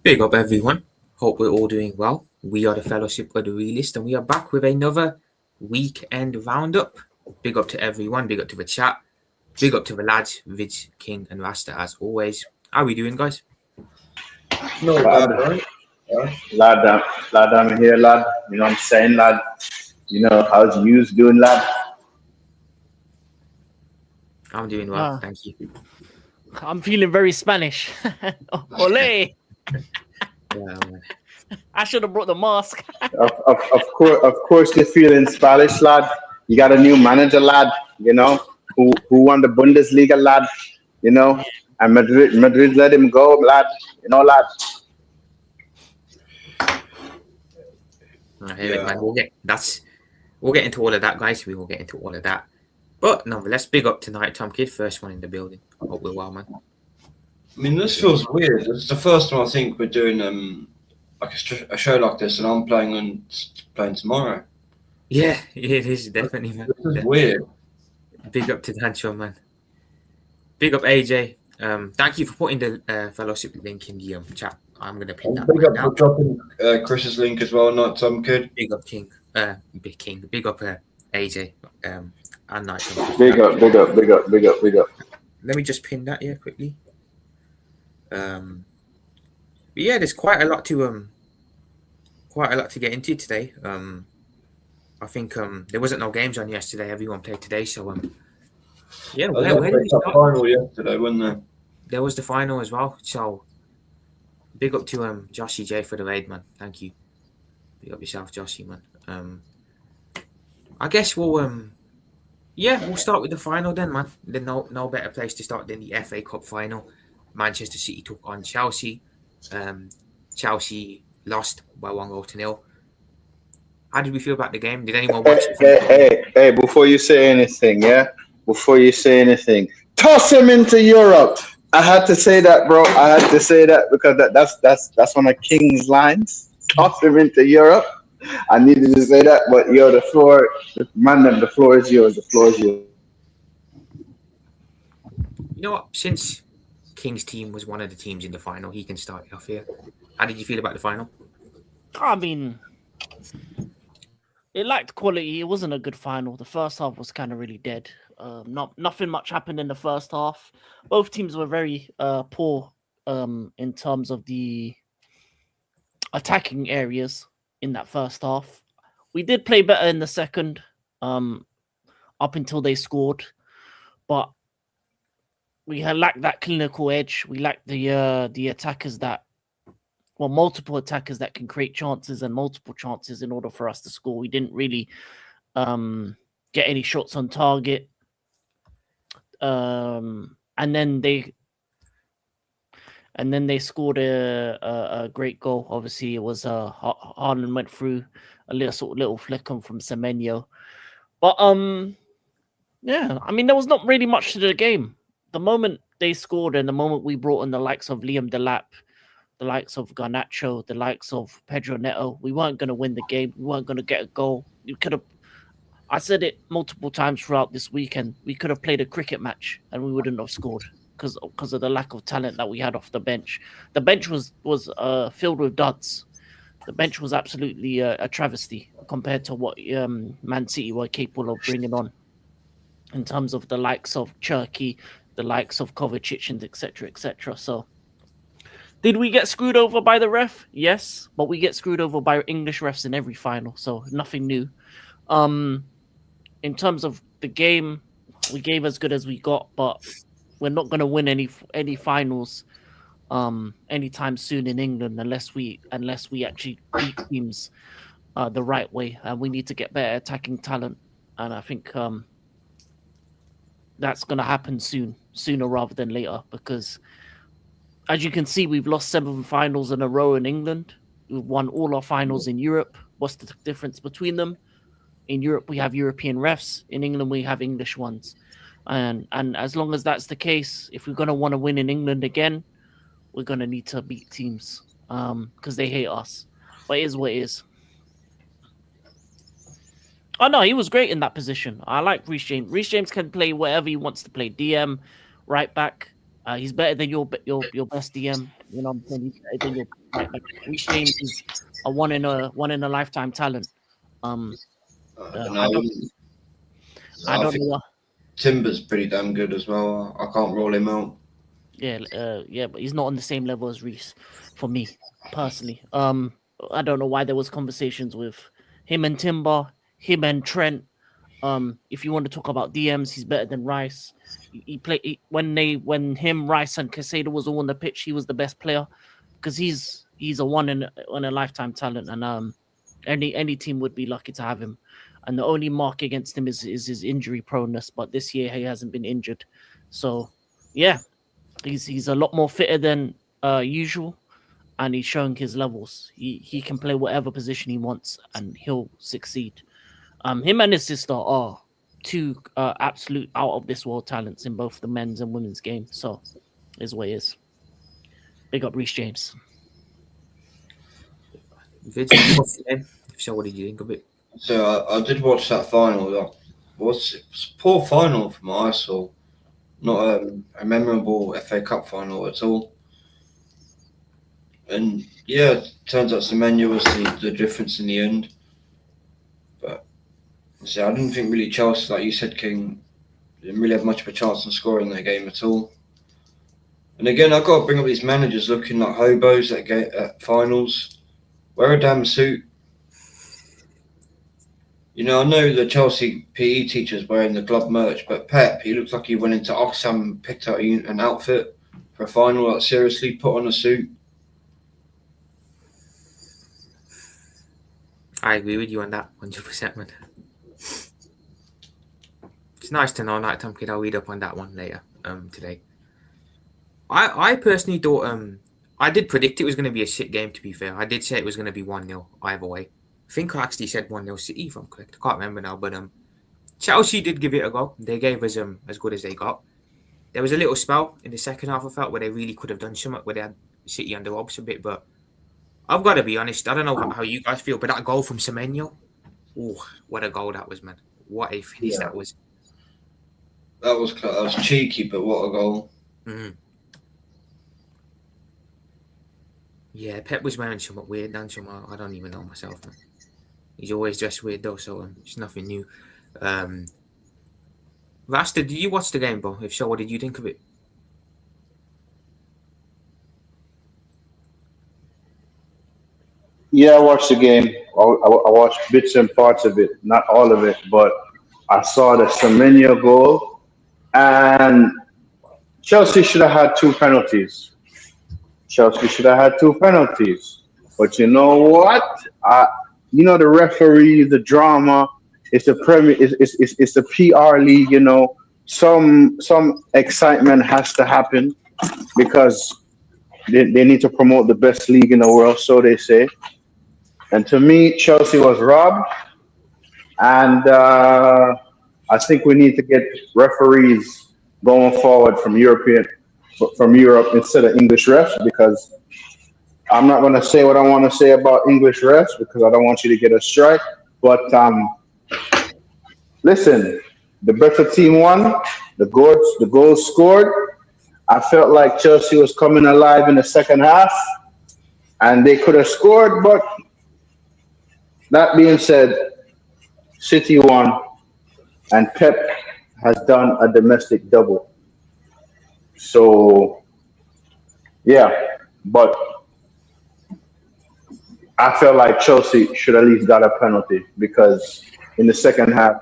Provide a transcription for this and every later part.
Big up, everyone. Hope we're all doing well. We are the Fellowship of the Realist, and we are back with another weekend roundup. Big up to everyone. Big up to the chat. Big up to the lads, Vidge, King, and Rasta, as always. How we doing, guys? No Lad, bad, right? Yeah. lad, I'm here, lad. You know what I'm saying, lad? How's yous doing, lad? I'm doing well, Ah, thank you. I'm feeling very Spanish. Ole! Yeah, man. I should have brought the mask. Of course, you're feeling Spanish, lad. You got a new manager, lad. Who won the Bundesliga, lad. You know, and Madrid let him go, lad. Lad. I hear it, Yeah. man. We'll get into all of that, guys. We will get into all of that. But nonetheless, big up tonight, Tom Kid, first one in the building. Hope we're well, man. I mean, this feels weird. It's the first time I think we're doing like a show like this, and I'm playing tomorrow. Yeah, it is definitely, man. This is weird. Big up to Dancho, man. Big up AJ. Thank you for putting the fellowship link in the chat. I'm gonna pin And that big right up now. for dropping Chris's link as well, not Tom Kid. Big up King. Big King. Big up AJ. And Night. Big up, big up, big up, big up, big up. Let me just pin that here quickly. But yeah, there's quite a lot to get into today. I think there wasn't no games on yesterday. Everyone played today, so yeah. I was Where did we Cup start? final yesterday, wasn't there? There was the final as well. So big up to Joshy J for the raid, man. Thank you. Big up yourself, Joshy, man. I guess we'll start with the final then, man. There's no better place to start than the FA Cup final. Manchester City took on Chelsea. Chelsea lost by 1-0. How did we feel about the game? Did anyone watch it? Hey, before you say anything, yeah? Before you say anything, toss him into Europe. I had to say that, bro. I had to say that because that's one of King's lines. Toss him into Europe. I needed to say that, but the floor, the floor is yours. The floor is yours. You know what? Since King's team was one of the teams in the final, he can start it off here. How did you feel about the final? I mean, it lacked quality. It wasn't a good final. The first half was kind of really dead. Nothing much happened in the first half. Both teams were very poor in terms of the attacking areas in that first half. We did play better in the second, up until they scored, but we had lacked that clinical edge. We lacked the attackers multiple attackers that can create chances and multiple chances in order for us to score. We didn't really get any shots on target. And then they scored a great goal. Obviously, it was Haaland went through a little flick on from Semenyo. But yeah, I mean, there was not really much to the game. The moment they scored and the moment we brought in the likes of Liam Delap, the likes of Garnacho, the likes of Pedro Neto, we weren't going to win the game. We weren't going to get a goal. You could have. I said it multiple times throughout this weekend. We could have played a cricket match and we wouldn't have scored because of the lack of talent that we had off the bench. The bench was filled with duds. The bench was absolutely a travesty compared to what Man City were capable of bringing on in terms of the likes of Cherky, the likes of Kovacic, and etc., etc. So, did we get screwed over by the ref? Yes, but we get screwed over by English refs in every final, so nothing new. In terms of the game, we gave as good as we got, but we're not going to win any finals anytime soon in England unless we actually beat teams the right way, and we need to get better attacking talent, and I think that's going to happen sooner rather than later, because as you can see, we've lost 7 finals in a row in England. We've won all our finals in Europe. What's the difference between them? In Europe, we have European refs. In England, we have English ones. And as long as that's the case, if we're going to want to win in England again, we're going to need to beat teams because they hate us. But it is what it is. Oh, no, he was great in that position. I like Reece James. Reece James can play wherever he wants to play. DM, right back, He's better than your best DM. You know, what I'm saying? He's better than your right back. Reece James is a one in a lifetime talent. No, I don't I I don't think know. Timber's pretty damn good as well. I can't rule him out. Yeah, but he's not on the same level as Reese for me personally. I don't know why there was conversations with him and Timber, him and Trent. If you want to talk about DMs, he's better than Rice. When him, Rice, and Casado was all on the pitch, he was the best player because he's a one in a lifetime talent, and any team would be lucky to have him. And the only mark against him is his injury proneness, but this year he hasn't been injured, so yeah, he's a lot more fitter than usual, and he's showing his levels. He can play whatever position he wants, and he'll succeed. Him and his sister are two absolute out of this world talents in both the men's and women's game. So, is what it is. Big up Reece James. Vince, did you watch the game? If so, what did you think of it? So I did watch that final. It was a poor final from what I saw. Not a memorable FA Cup final at all. And yeah, it turns out Semenyo was the difference in the end. But I didn't think really Chelsea, like you said, King, didn't really have much of a chance of scoring their game at all. And again, I've got to bring up these managers looking like hobos at finals. Wear a damn suit. You know, I know the Chelsea PE teacher's wearing the club merch, but Pep, he looks like he went into Oxfam and picked out an outfit for a final. Like, seriously, put on a suit. I agree with you on that 100%, man. It's nice to know night time kid. I'll read up on that one later today. I personally thought I did predict it was going to be a shit game, to be fair. I did say it was going to be 1-0 either way. I think I actually said 1-0 City, if I'm correct. I can't remember now, but Chelsea did give it a go. They gave us as good as they got. There was a little spell in the second half, I felt, where they really could have done something, where they had City on the ropes a bit, but I've got to be honest, I don't know how you guys feel, but that goal from Semenyo, oh, what a goal that was, man. What a finish that was. That was cheeky, but what a goal. Mm-hmm. Yeah, Pep was wearing something weird, then I don't even know myself, man. He's always dressed weird though, so it's nothing new. Rasta, did you watch the game, bro? If so, what did you think of it? Yeah, I watched the game. I watched bits and parts of it, not all of it, but I saw the Semenyo goal, and Chelsea should have had two penalties. Chelsea should have had two penalties. But you know what? The referee, the drama, it's the Premier, it's the PR league. You know, some excitement has to happen because they need to promote the best league in the world, so they say. And to me, Chelsea was robbed, and I think we need to get referees going forward from Europe instead of English refs, because I'm not going to say what I want to say about English refs because I don't want you to get a strike. But listen, the better team won. The goals scored. I felt like Chelsea was coming alive in the second half, and they could have scored. But that being said, City won, and Pep has done a domestic double. So, yeah, but I felt like Chelsea should at least got a penalty because in the second half,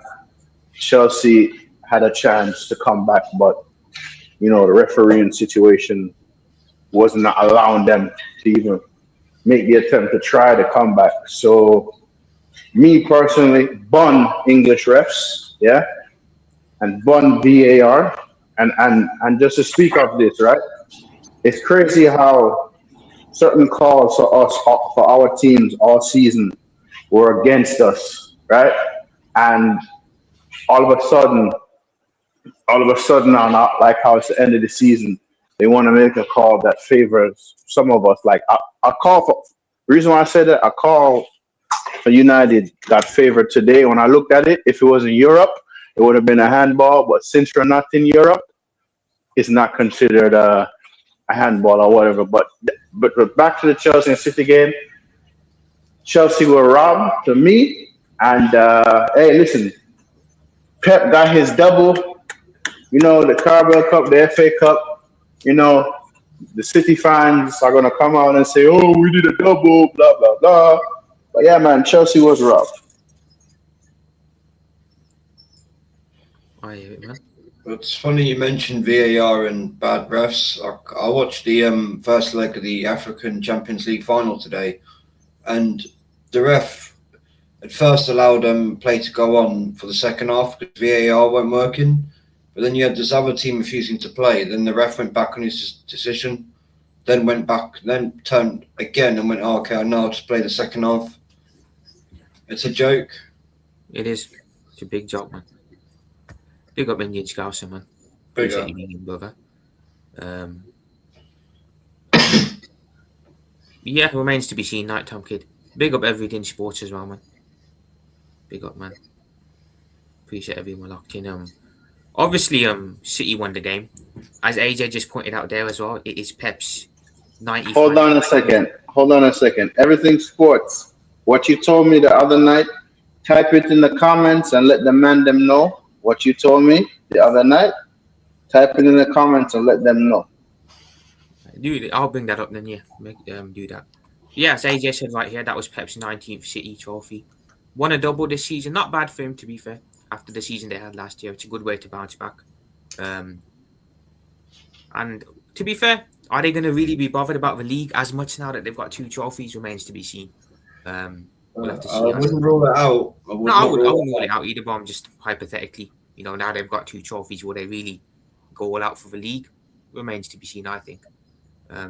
Chelsea had a chance to come back, but the refereeing situation was not allowing them to even make the attempt to try to come back. So, me personally, bun English refs, yeah, and bun VAR, and just to speak of this, right? It's crazy how certain calls for our teams all season were against us, right? And all of a sudden, on like how it's the end of the season, they want to make a call that favors some of us. Like a call for reason why I said that, a call for United got favored today. When I looked at it, if it was in Europe, it would have been a handball. But since we're not in Europe, is not considered a handball or whatever. But back to the Chelsea and City game. Chelsea were robbed to me. And hey, listen, Pep got his double. You know, the Carabao Cup, the FA Cup. You know, the City fans are gonna come out and say, "Oh, we did a double," blah blah blah. But yeah, man, Chelsea was robbed. I hear it, man. It's funny you mentioned VAR and bad refs. I watched the first leg of the African Champions League final today, and the ref at first allowed play to go on for the second half because VAR weren't working. But then you had this other team refusing to play. Then the ref went back on his decision, then went back, then turned again and went, oh, okay, now I'll just play the second half. It's a joke. It is. It's a big job, man. Big up Indian Scouser, man. Big Appreciate up. you being brother. Yeah, remains to be seen, Nighttime Kid. Big up Everything Sports as well, man. Big up, man. Appreciate everyone locked in. Obviously, City won the game. As AJ just pointed out there as well, it is Pep's 95. Hold on a second. Hold on a second. Everything sports. What you told me the other night, type it in the comments and let the man them know what you told me the other night. Type it in the comments and let them know. Dude, I'll bring that up then, yeah. Do that. Yeah, as AJ said right here, that was Pep's 19th City trophy. Won a double this season. Not bad for him, to be fair. After the season they had last year, it's a good way to bounce back. And to be fair, are they going to really be bothered about the league as much now that they've got 2 trophies? Remains to be seen. We'll have to see. I wouldn't rule it out. I wouldn't rule it out either, but I'm just hypothetically, now they've got 2 trophies, will they really go all out for the league? Remains to be seen, I think. But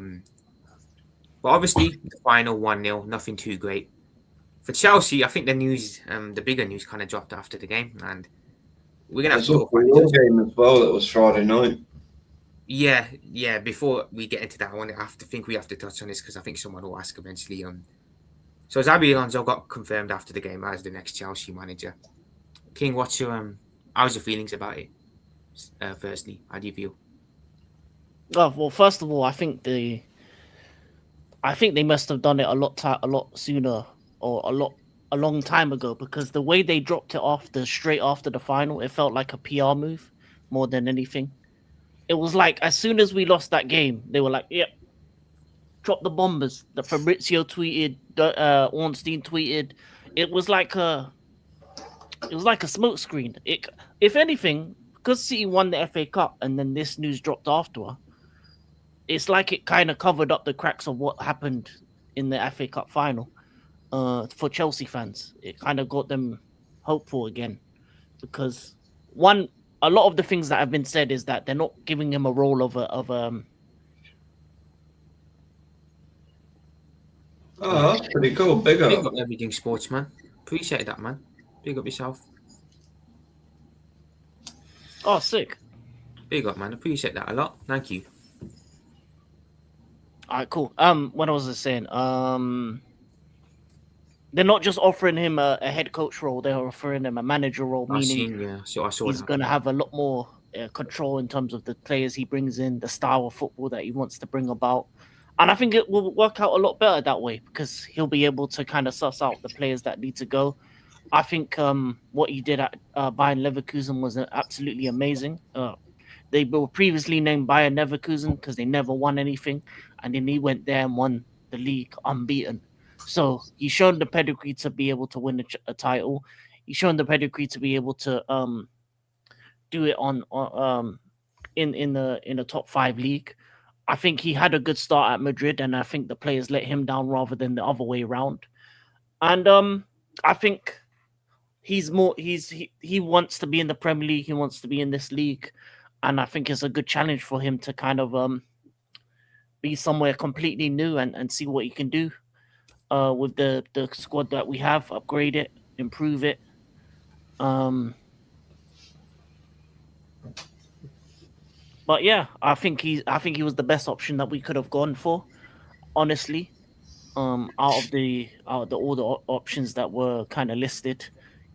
obviously, the final 1-0, nothing too great. For Chelsea, I think the bigger news kind of dropped after the game, and we're going to have to talk about your game as well. That was Friday night. Yeah. Before we get into that, we have to touch on this because I think someone will ask eventually. So Xabi Alonso got confirmed after the game as the next Chelsea manager. King, how's your feelings about it? Firstly, how do you feel? Oh, well, first of all, I think they must have done it a lot sooner or a long time ago, because the way they dropped it straight after the final, it felt like a PR move more than anything. It was like as soon as we lost that game, they were like, "Yep, drop the bombers." The Fabrizio tweeted, Ornstein tweeted. It was like a smoke screen. If anything, because City won the FA Cup and then this news dropped after, it's like it kind of covered up the cracks of what happened in the FA Cup final. For Chelsea fans, it kind of got them hopeful again, because a lot of the things that have been said is that they're not giving him a role of Oh, that's pretty cool. Big Big up. up Everything Sports, man. Appreciate that, man. Big up yourself. Oh, sick. Big up, man. Appreciate that a lot. Thank you. All right, cool. What was I saying? They're not just offering him a head coach role; they're offering him a manager role, meaning I saw he's that. going to have a lot more control in terms of the players he brings in, the style of football that he wants to bring about. And I think it will work out a lot better that way, because he'll be able to kind of suss out the players that need to go. I think what he did at Bayern Leverkusen was absolutely amazing. They were previously named Bayern Leverkusen because they never won anything, and then he went there and won the league unbeaten. So he's shown the pedigree to be able to win a title. He's shown the pedigree to be able to do it in the top 5 league. I think he had a good start at Madrid, and I think the players let him down rather than the other way around. And I think he wants to be in the Premier League. He wants to be in this league, and I think it's a good challenge for him to kind of be somewhere completely new and see what he can do with the squad that we have. Upgrade it, improve it. But yeah, I think he was the best option that we could have gone for, honestly. Out of all the options that were kind of listed,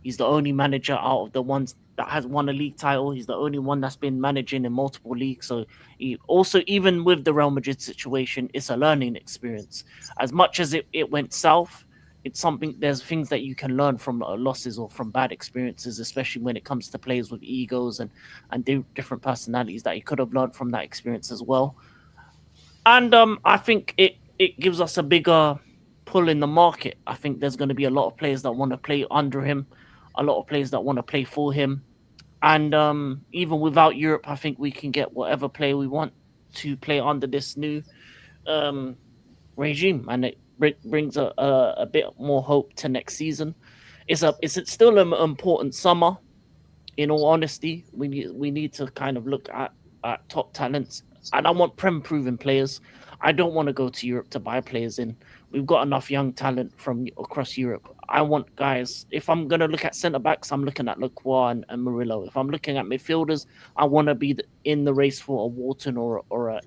He's the only manager out of the ones that has won a league title. He's the only one that's been managing in multiple leagues. So he also, even with the Real Madrid situation, it's a learning experience. As much as it went south, it's something. There's things that you can learn from losses or from bad experiences, especially when it comes to players with egos and different personalities that he could have learned from that experience as well. And I think it gives us a bigger pull in the market. I think there's going to be a lot of players that want to play under him, a lot of players that want to play for him. And even without Europe, I think we can get whatever player we want to play under this new regime, and it brings a bit more hope to next season. It's still an important summer. In all honesty, we need to kind of look at top talents, and I want prem proven players. I don't want to go to Europe to buy players in. We've got enough young talent from across Europe. I want guys. If I'm going to look at centre backs, I'm looking at Lacroix and Murillo. If I'm looking at midfielders, I want to be in the race for a Wharton or a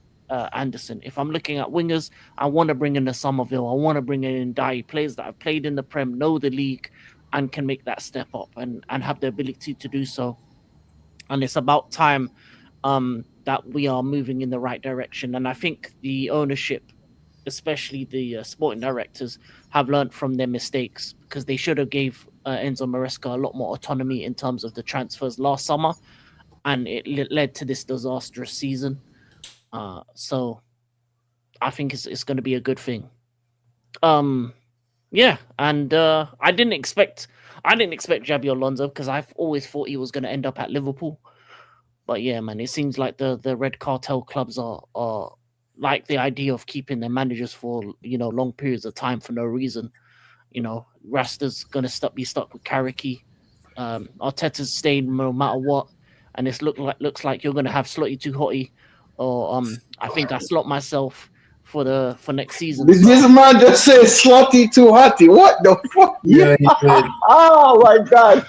Anderson. If I'm looking at wingers, I want to bring in a Somerville. I want to bring in Dye, players that have played in the Prem, know the league, and can make that step up and have the ability to do so. And it's about time that we are moving in the right direction. And I think the ownership, especially the sporting directors, have learned from their mistakes, because they should have gave Enzo Maresca a lot more autonomy in terms of the transfers last summer, and it led to this disastrous season. So I think it's going to be a good thing. Yeah, and I didn't expect Xabi Alonso, because I've always thought he was going to end up at Liverpool. But yeah, man, it seems like the red cartel clubs are like the idea of keeping their managers for long periods of time for no reason. Rasta's going to be stuck with Kariki. Arteta's staying no matter what, and it looks like you're going to have Slotty Too Hotty, or I think I slot myself for next season. Did this man just say Slotty Too Hotty? What the fuck? Yeah, he did. Oh my god!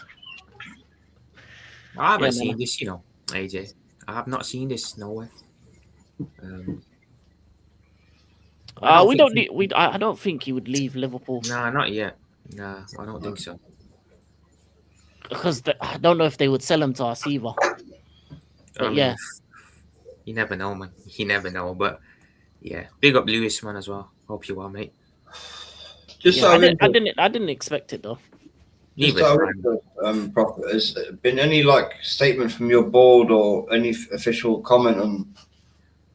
I haven't seen this, AJ. I have not seen this nowhere. I don't think he would leave Liverpool. Nah, not yet. Nah, I don't think so. Because I don't know if they would sell him to Arceva. Yeah, you never know, man. You never know. But yeah, big up Lewis, man, as well. Hope you are, mate. I didn't expect it though. Prophet, has there been any statement from your board or any official comment on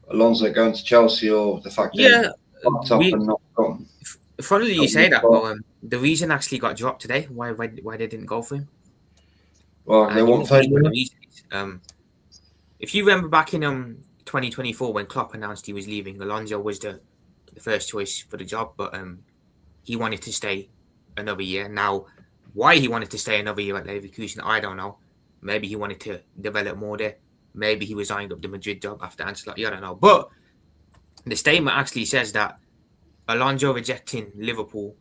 Alonso going to Chelsea, or the fact that he's up and not gone? Funnily you say that, but the reason actually got dropped today. Why they didn't go for him? Well, they won't pay him. If you remember back in 2024 when Klopp announced he was leaving, Alonso was the first choice for the job, but he wanted to stay another year. Now, why he wanted to stay another year at Leverkusen, I don't know. Maybe he wanted to develop more there. Maybe he was eyeing up the Madrid job after Ancelotti. I don't know. But the statement actually says that Alonso rejecting Liverpool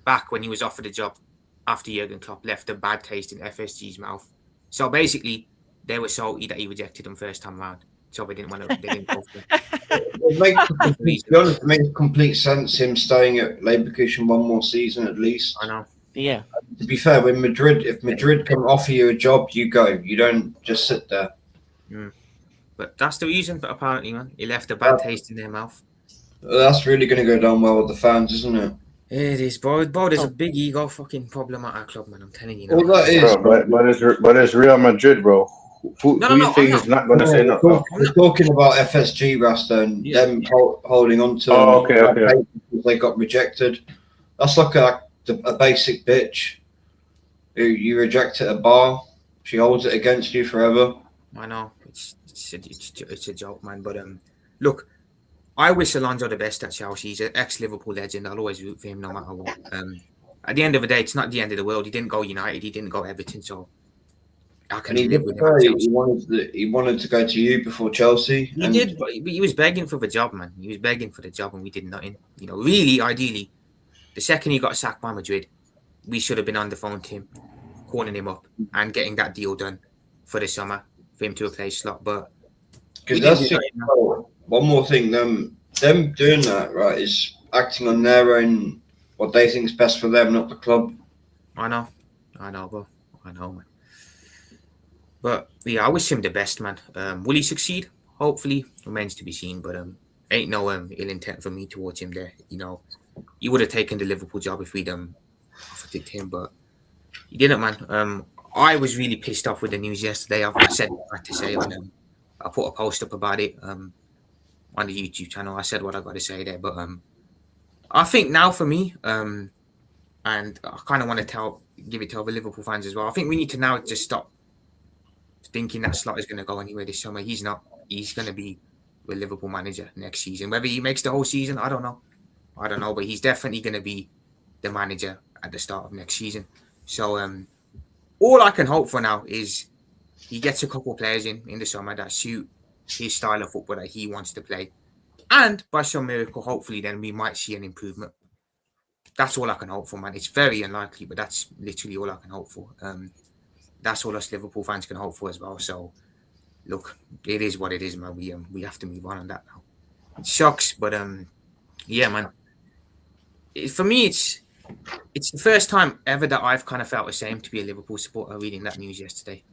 back when he was offered the job after Jurgen Klopp left a bad taste in FSG's mouth. So basically, they were salty that he rejected them first time round. So they didn't want to. They didn't go for him. It makes complete sense him staying at Leverkusen one more season at least. I know. Yeah. To be fair, if Madrid can offer you a job, you go. You don't just sit there. But that's the reason. But apparently, man, he left a bad taste in their mouth. That's really going to go down well with the fans, isn't it? It is, bro. There's a big ego fucking problem at our club, man. I'm telling you. Well, that is. Bro, but it's Real Madrid, bro. Who do you think is not going to say no? We're talking about FSG, Rasta, and them holding on to okay. Because they got rejected. That's like a basic bitch who you reject at a bar. She holds it against you forever. I know. It's a joke, man. But look, I wish Alonso the best at Chelsea. He's an ex-Liverpool legend. I'll always root for him no matter what. At the end of the day, it's not the end of the world. He didn't go United. He didn't go Everton. So how can he live with him? He wanted to go to you before Chelsea. He did, but he was begging for the job, man. He was begging for the job, and we did nothing. Really, ideally, the second he got sacked by Madrid, we should have been on the phone to him, calling him up and getting that deal done for the summer for him to replace Slot. But because one more thing, them doing that, right, is acting on their own, what they think is best for them, not the club. I know. I know, bro. I know, man. But yeah, I wish him the best, man. Will he succeed? Hopefully, remains to be seen. But ain't no ill intent for me towards him there. You know, he would have taken the Liverpool job if we'd offered it to him, but he didn't, man. I was really pissed off with the news yesterday. I said what I had to say on I put a post up about it on the YouTube channel. I said what I got to say there, but I think now for me, and I kind of want to give it to other Liverpool fans as well. I think we need to now just stop thinking that Slot is going to go anywhere this summer. He's not. He's going to be the Liverpool manager next season. Whether he makes the whole season, I don't know. But he's definitely going to be the manager at the start of next season. So all I can hope for now is he gets a couple of players in the summer that suit his style of football that he wants to play. And by some miracle, hopefully, then we might see an improvement. That's all I can hope for, man. It's very unlikely, but that's literally all I can hope for. That's all us Liverpool fans can hope for as well. So, look, it is what it is, man. We have to move on that now. It sucks, but yeah, man. For me, it's the first time ever that I've kind of felt ashamed to be a Liverpool supporter reading that news yesterday.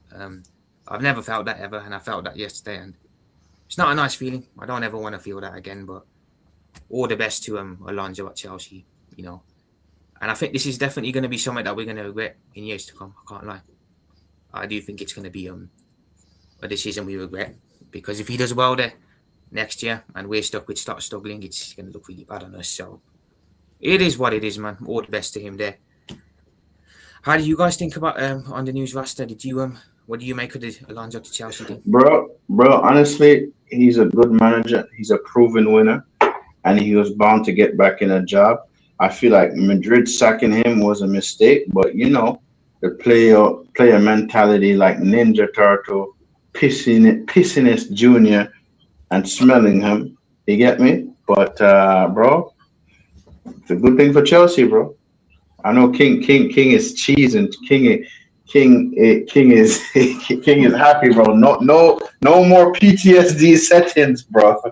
I've never felt that ever, and I felt that yesterday, and it's not a nice feeling. I don't ever want to feel that again, but all the best to Alonso at Chelsea, you know. And I think this is definitely going to be something that we're going to regret in years to come. I can't lie. I do think it's going to be a decision we regret, because if he does well there next year and we're stuck with start struggling, it's going to look really bad on us. So it is what it is, man. All the best to him there. How do you guys think about on the news roster? What do you make of the Alonso to Chelsea thing? Bro, honestly, he's a good manager. He's a proven winner, and he was bound to get back in a job. I feel like Madrid sacking him was a mistake, but you know, the player mentality like Ninja Turtle, pissiness Junior, and smelling him. You get me? But bro, it's a good thing for Chelsea, bro. I know King is cheesing. King is King is happy, bro. No more PTSD settings, bro.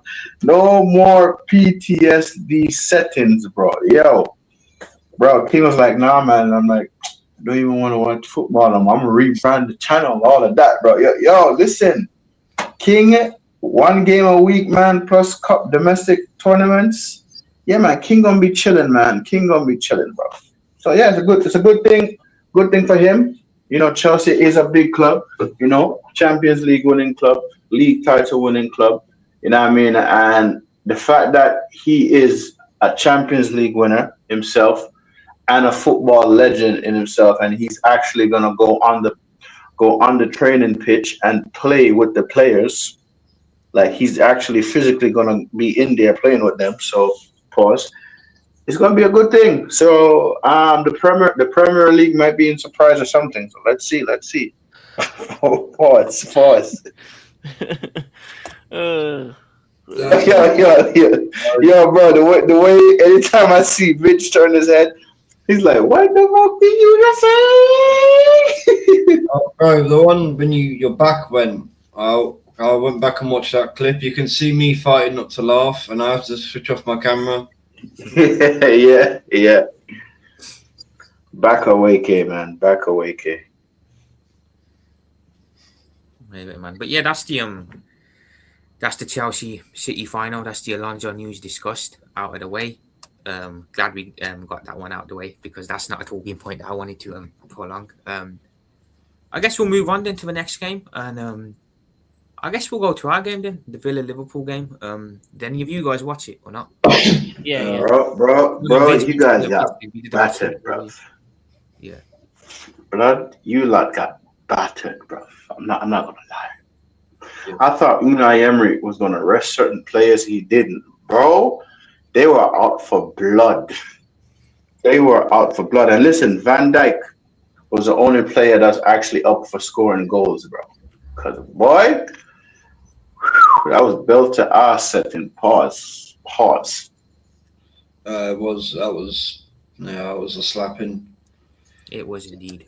No more PTSD settings, bro. Yo, bro. King was like, nah, man. And I'm like, I don't even want to watch football. I'm gonna rebrand the channel, all of that, bro. Yo, listen, King, 1 game a week, man, plus cup domestic tournaments. Yeah, man. King gonna be chilling, man. King gonna be chilling, bro. So yeah, it's a good thing. Good thing for him. You know, Chelsea is a big club, you know, Champions League winning club, league title winning club, you know what I mean? And the fact that he is a Champions League winner himself and a football legend in himself, and he's actually gonna go on the training pitch and play with the players. Like he's actually physically gonna be in there playing with them. So pause. It's gonna be a good thing. So the Premier League might be in surprise or something. So let's see. Pause. Yo, bro. The way anytime I see Mitch turn his head, he's like, "What the fuck did you just say?" Oh, bro, the one when your back went. I went back and watched that clip. You can see me fighting not to laugh, and I have to switch off my camera. yeah. Back away, K, man. Back away, K. Maybe, man. But yeah, that's the Chelsea City final. That's the Alonso news discussed out of the way. Glad we got that one out of the way, because that's not a talking point that I wanted to prolong. I guess we'll move on then to the next game, and I guess we'll go to our game then, the Villa Liverpool game. Did any of you guys watch it or not? Yeah. Bro, you guys got battered, bro. Yeah. Blood, you lot got battered, bro. I'm not gonna lie. Yeah. I thought Unai Emery was gonna rest certain players. He didn't, bro. They were out for blood. And listen, Van Dijk was the only player that's actually up for scoring goals, bro. Cause boy, that was built to our setting. Pause. That was a slapping. It was indeed.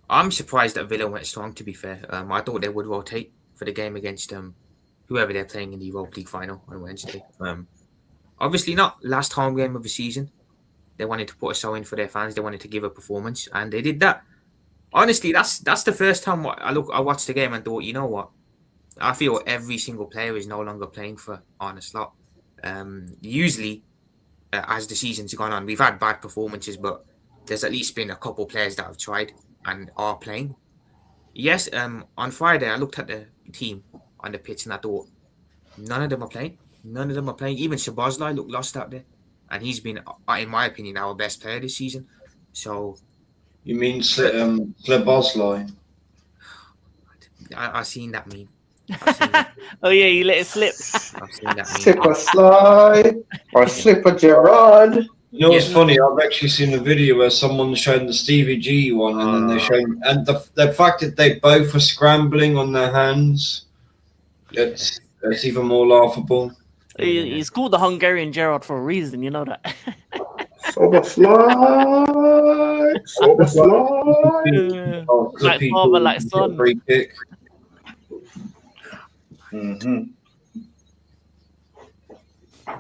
I'm surprised that Villa went strong, to be fair. I thought they would rotate for the game against whoever they're playing in the Europa League final on Wednesday. Obviously not last home game of the season. They wanted to put a show in for their fans. They wanted to give a performance, and they did that. Honestly, that's the first time I watched the game and thought, you know what? I feel every single player is no longer playing for Arne Slot. Usually, as the season's gone on, we've had bad performances, but there's at least been a couple players that have tried and are playing. Yes, on Friday I looked at the team on the pitch and I thought none of them are playing. None of them are playing. Even Shabazlai looked lost out there, and he's been, in my opinion, our best player this season. So You mean Sleboslai? I seen that meme. I've seen that. Oh yeah, you let it slip. I've seen that meme. Slipper Slide or Slipper Gerard. You know what's Yeah. funny? I've actually seen a video where someone showed the Stevie G one, and then they showed, and the fact that they both were scrambling on their hands, it's even more laughable. He's called the Hungarian Gerard for a reason, you know that. Sober Slide. Sober Slide. Oh, good Like people father, like get a son. free kick.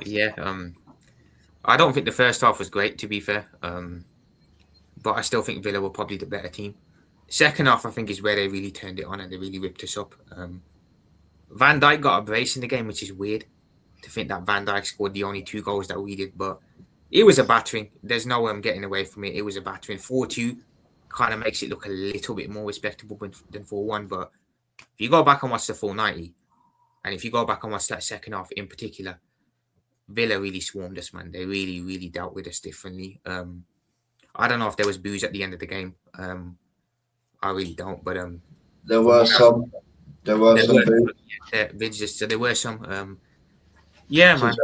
Yeah. I don't think the first half was great, to be fair. But I still think Villa were probably the better team. Second half, I think, is where they really turned it on and they really ripped us up. Van Dijk got a brace in the game, which is weird to think that Van Dijk scored the only 2 goals that we did. But it was a battering. There's no getting away from it. It was a battering. 4-2 kind of makes it look a little bit more respectable than 4-1. But if you go back and watch the full 90, and if you go back and watch that second half in particular, Villa really swarmed us, man. They really, really dealt with us differently. I don't know if there was booze at the end of the game. I really don't, but There were some. There were some. so there were some. Yeah, man.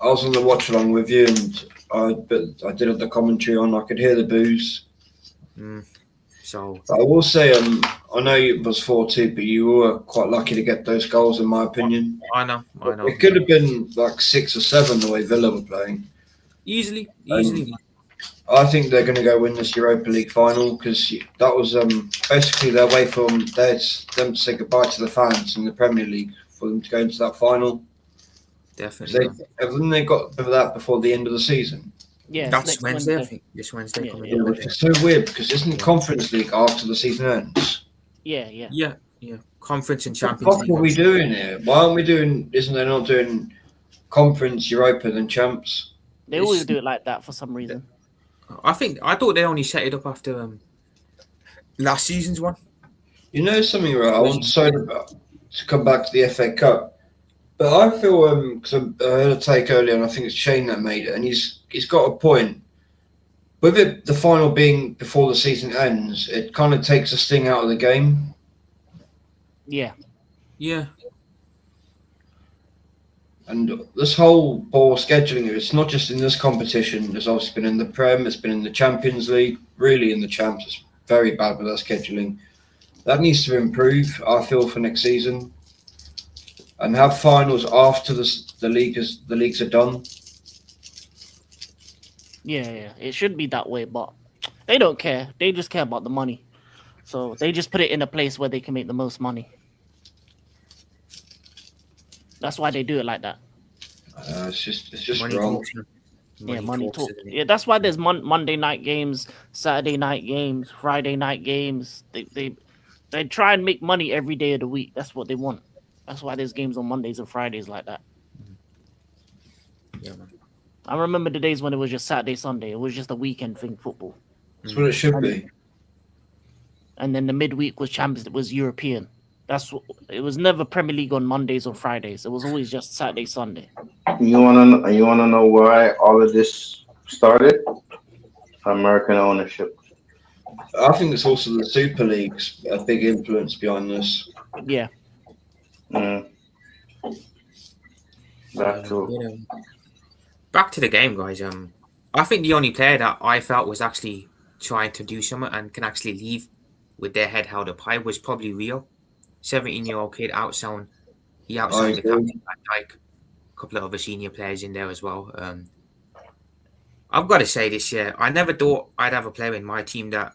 I was on the watch along with you, and I did have the commentary on. I could hear the booze. So I will say, I know it was 4-2, but you were quite lucky to get those goals, in my opinion. I know. It could have been like 6 or 7 the way Villa were playing. Easily. I think they're going to go win this Europa League final because that was basically their way for them to say goodbye to the fans in the Premier League for them to go into that final. Definitely. Haven't they got that before the end of the season? Yeah, That's next Wednesday, I Wednesday. think. This Wednesday Yeah, coming yeah. up. Which is so weird because isn't Conference League after the season ends? Yeah. Yeah. Conference and What the Champions fuck League. are we doing here? Why aren't we doing? Isn't they not doing Conference, Europa, then Champs? They always do it like that for some reason. I thought they only set it up after last season's one. You know something, right? I want to come back to the FA Cup, but I feel because I heard a take earlier, and I think it's Shane that made it, and he's got a point. With it, the final being before the season ends, it kind of takes the sting out of the game. Yeah. Yeah. And this whole poor scheduling, it's not just in this competition. It's also been in the Prem, it's been in the Champions League, really in the Champs. It's very bad with that scheduling. That needs to improve, I feel, for next season. And have finals after the leagues are done. Yeah. It should be that way, but they don't care. They just care about the money. So they just put it in a place where they can make the most money. That's why they do it like that. It's just Money wrong. talks, man. Money talks, talk. doesn't it? Yeah, that's why there's Monday night games, Saturday night games, Friday night games. They try and make money every day of the week. That's what they want. That's why there's games on Mondays and Fridays like that. Yeah, man. I remember the days when it was just Saturday, Sunday. It was just a weekend thing, football. That's what it should be. And then the midweek was Champions. It was European. It was never Premier League on Mondays or Fridays. It was always just Saturday, Sunday. You wanna know why all of this started? American ownership. I think it's also the Super League's a big influence behind this. Yeah. That too. Back to the game, guys. I think the only player that I felt was actually trying to do something and can actually leave with their head held up high was probably Rio. 17-year-old kid outsigned the captain, Van Dijk, a couple of other senior players in there as well. I've got to say this year, I never thought I'd have a player in my team that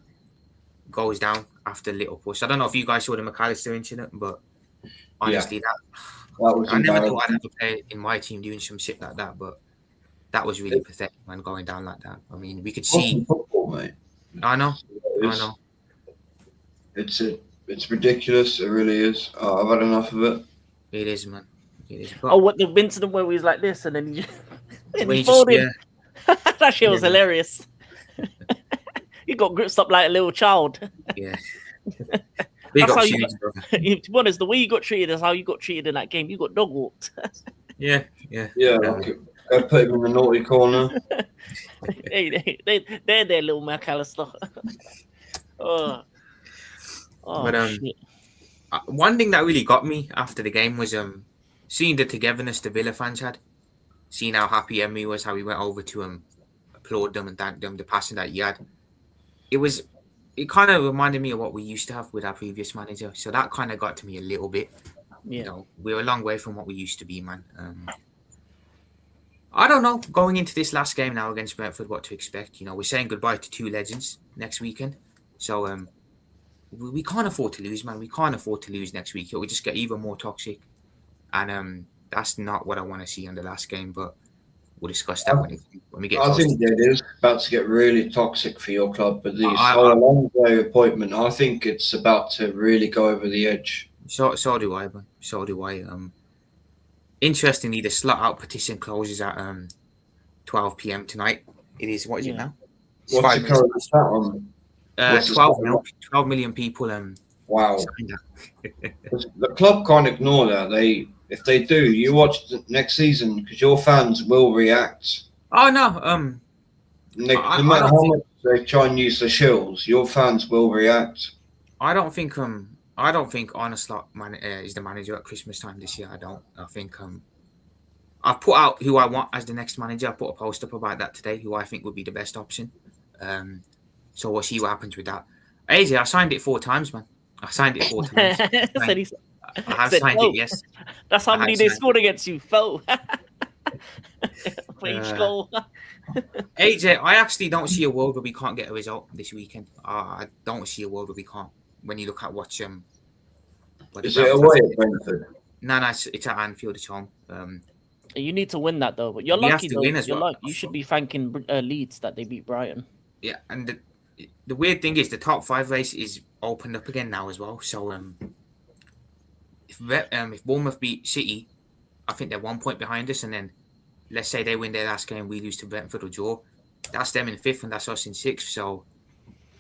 goes down after a little push. I don't know if you guys saw the McAllister incident, but honestly, I never thought I'd have a player in my team doing some shit like that, but that was really pathetic, man, going down like that. I mean, we could see. Football, mate. I know. It's ridiculous. It really is. I've had enough of it. It is, man. It is. But Oh, what the incident where he was like this and then he, and when he you just, folded. That shit was Yeah. hilarious. He got gripped up like a little child. yeah. Big That's up how you Shanice, brother. To be honest, the way you got treated is how you got treated in that game. You got dog walked. Yeah. Yeah, like, go put him in the naughty corner. They're their little McAllister. Oh, But, shit. One thing that really got me after the game was seeing the togetherness the Villa fans had, seeing how happy Emery was, how he went over to applaud them and thank them, the passing that he had. It kind of reminded me of what we used to have with our previous manager. So that kind of got to me a little bit. Yeah. You know, we're a long way from what we used to be, man. I don't know. Going into this last game now against Brentford, what to expect. You know, we're saying goodbye to two legends next weekend. So we can't afford to lose, man. We can't afford to lose next week. It will just get even more toxic. And that's not what I want to see in the last game. But we'll discuss that when we get I close. think it is about to get really toxic for your club with this I- whole Alonso appointment. I think it's about to really go over the edge. So do I, man. So do I. Interestingly, the slot out petition closes at 12 p.m. tonight. It is, what is it now? It's What's 5 the minutes current stat on? what's the 12 million people Wow. signed up. The club can't ignore that. If they do, you watch the next season because your fans will react. Oh no, No I matter don't how think- much they try and use the shills, your fans will react. I don't think Arne Slot is the manager at Christmas time this year. I don't. I think I've put out who I want as the next manager. I put a post up about that today, who I think would be the best option. So we'll see what happens with that. AJ, I signed it 4 times, man. I signed it 4 times. I have said signed no. it, yes. That's how I many had they signed scored against you. Foe. For each goal. AJ, I actually don't see a world where we can't get a result this weekend. I don't see a world where we can't. When you look at what Is it away at Brentford? No, it's at Anfield. It's home. You need to win that though. But you're We have lucky to though. win as You're well. lucky. You should be thanking Leeds that they beat Brighton. Yeah, and the weird thing is the top 5 race is opened up again now as well. So if Bournemouth beat City, I think they're 1 point behind us, and then let's say they win their last game, we lose to Brentford or draw. That's them in 5th, and that's us in 6th. So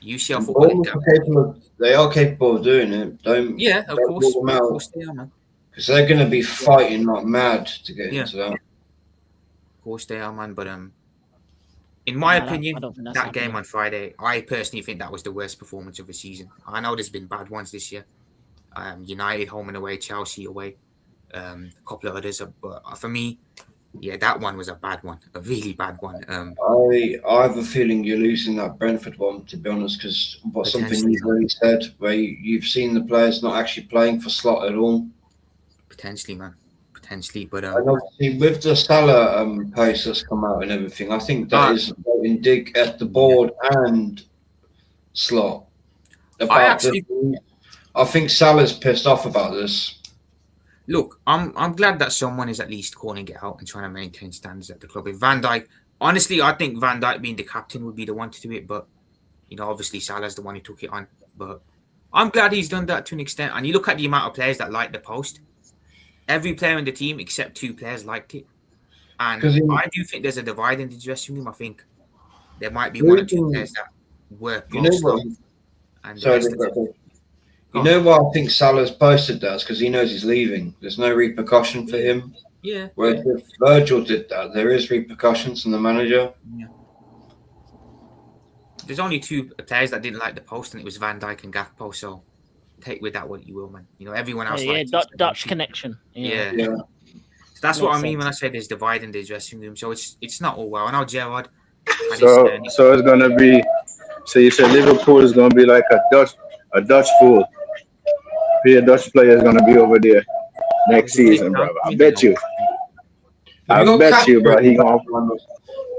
UCL football. They are capable of doing it. Don't Of course. rule them Of out course they are, man. because they're going to be fighting like mad to get into that. Of course they are, man. But in my opinion, I don't think that's that happening. game on Friday, I personally think that was the worst performance of the season. I know there's been bad ones this year. United home and away, Chelsea away, a couple of others. But for me, yeah, that one was a bad one, a really bad one. I have a feeling you're losing that Brentford one, to be honest, because something Potentially. you've already said, where you've seen the players not actually playing for Slot at all. Potentially, man. Potentially, but And obviously, with the Salah post that's come out and everything, I think that is a dig at the board and Slot. I think Salah's pissed off about this. look, I'm glad that someone is at least calling it out and trying to maintain standards at the club. If Van Dijk, honestly, I think Van Dijk being the captain would be the one to do it, but obviously Salah's the one who took it on. But I'm glad he's done that to an extent. And you look at the amount of players that liked the post. Every player in the team except 2 players liked it. And I do think there's a divide in the dressing room. I think there might be 1 or 2 players that were pro-Slot. You know why I think Salah's posted that? Because he knows he's leaving. There's no repercussion for him. Yeah. Whereas if Virgil did that, there is repercussions from the manager. Yeah. There's only 2 players that didn't like the post, and it was Van Dijk and Gakpo. So take with that what you will, man. Everyone else liked it. Dutch connection. Yeah. Yeah. So that's what I Makes mean sense. when I say there's divide in the dressing room. So it's not all well. I know Gerrard. So it's gonna be. So you said Liverpool is gonna be like a Dutch fool. Be a Dutch player is gonna be over there next season, bro. I bet you. I bet you, bro. He gonna.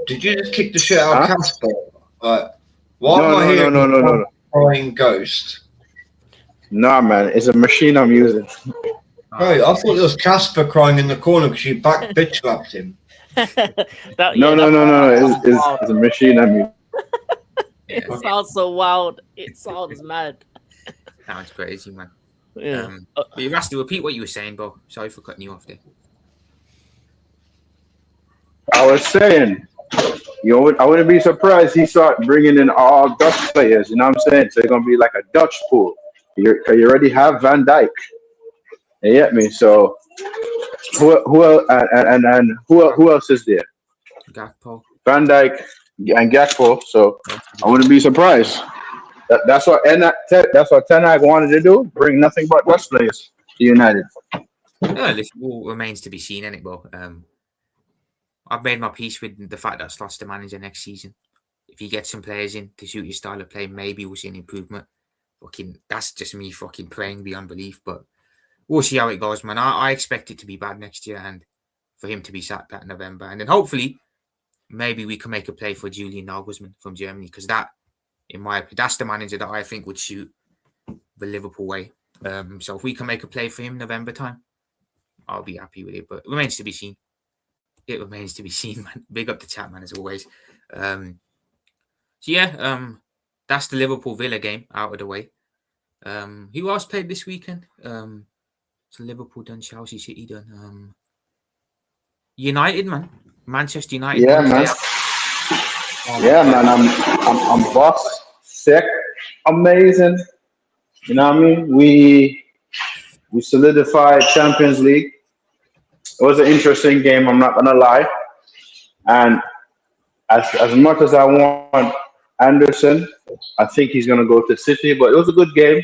Did you just kick the shit out of Casper? Why No, am I hearing no. crying ghost? Nah, man, it's a machine I'm using. Right, I thought it was Casper crying in the corner because you back bitch slapped him. No. It's a machine I'm using. It sounds so wild. It sounds mad. Sounds crazy, man. Yeah. But you have to repeat what you were saying, bro. Sorry for cutting you off there. I was saying, I wouldn't be surprised he start bringing in all Dutch players. You know what I'm saying? So it's gonna be like a Dutch pool. You already have Van Dijk. You get me? So who who else is there? Gakpo. Van Dijk and Gakpo. So I wouldn't be surprised. That's what Ten Hag wanted to do. Bring nothing but Dutch players to United. Yeah, this all remains to be seen, innit, bro? I've made my peace with the fact that Slot's the manager next season. If you get some players in to suit your style of play, maybe we'll see an improvement. That's just me fucking praying beyond belief, but we'll see how it goes, man. I expect it to be bad next year and for him to be sacked that November. And then hopefully, maybe we can make a play for Julian Nagelsmann from Germany, because that, in my opinion, that's the manager that I think would suit the Liverpool way. So if we can make a play for him November time, I'll be happy with it. But it remains to be seen. It remains to be seen, man. Big up the chat, man, as always. That's the Liverpool Villa game out of the way. Who else played this weekend? So Liverpool done, Chelsea City done. United, man. Manchester United. Yeah, man. Yeah, man. I'm boss. Sick. Amazing. You know what I mean? We solidified Champions League. It was an interesting game, I'm not gonna lie. And as much as I want Anderson, I think he's gonna go to City, but it was a good game.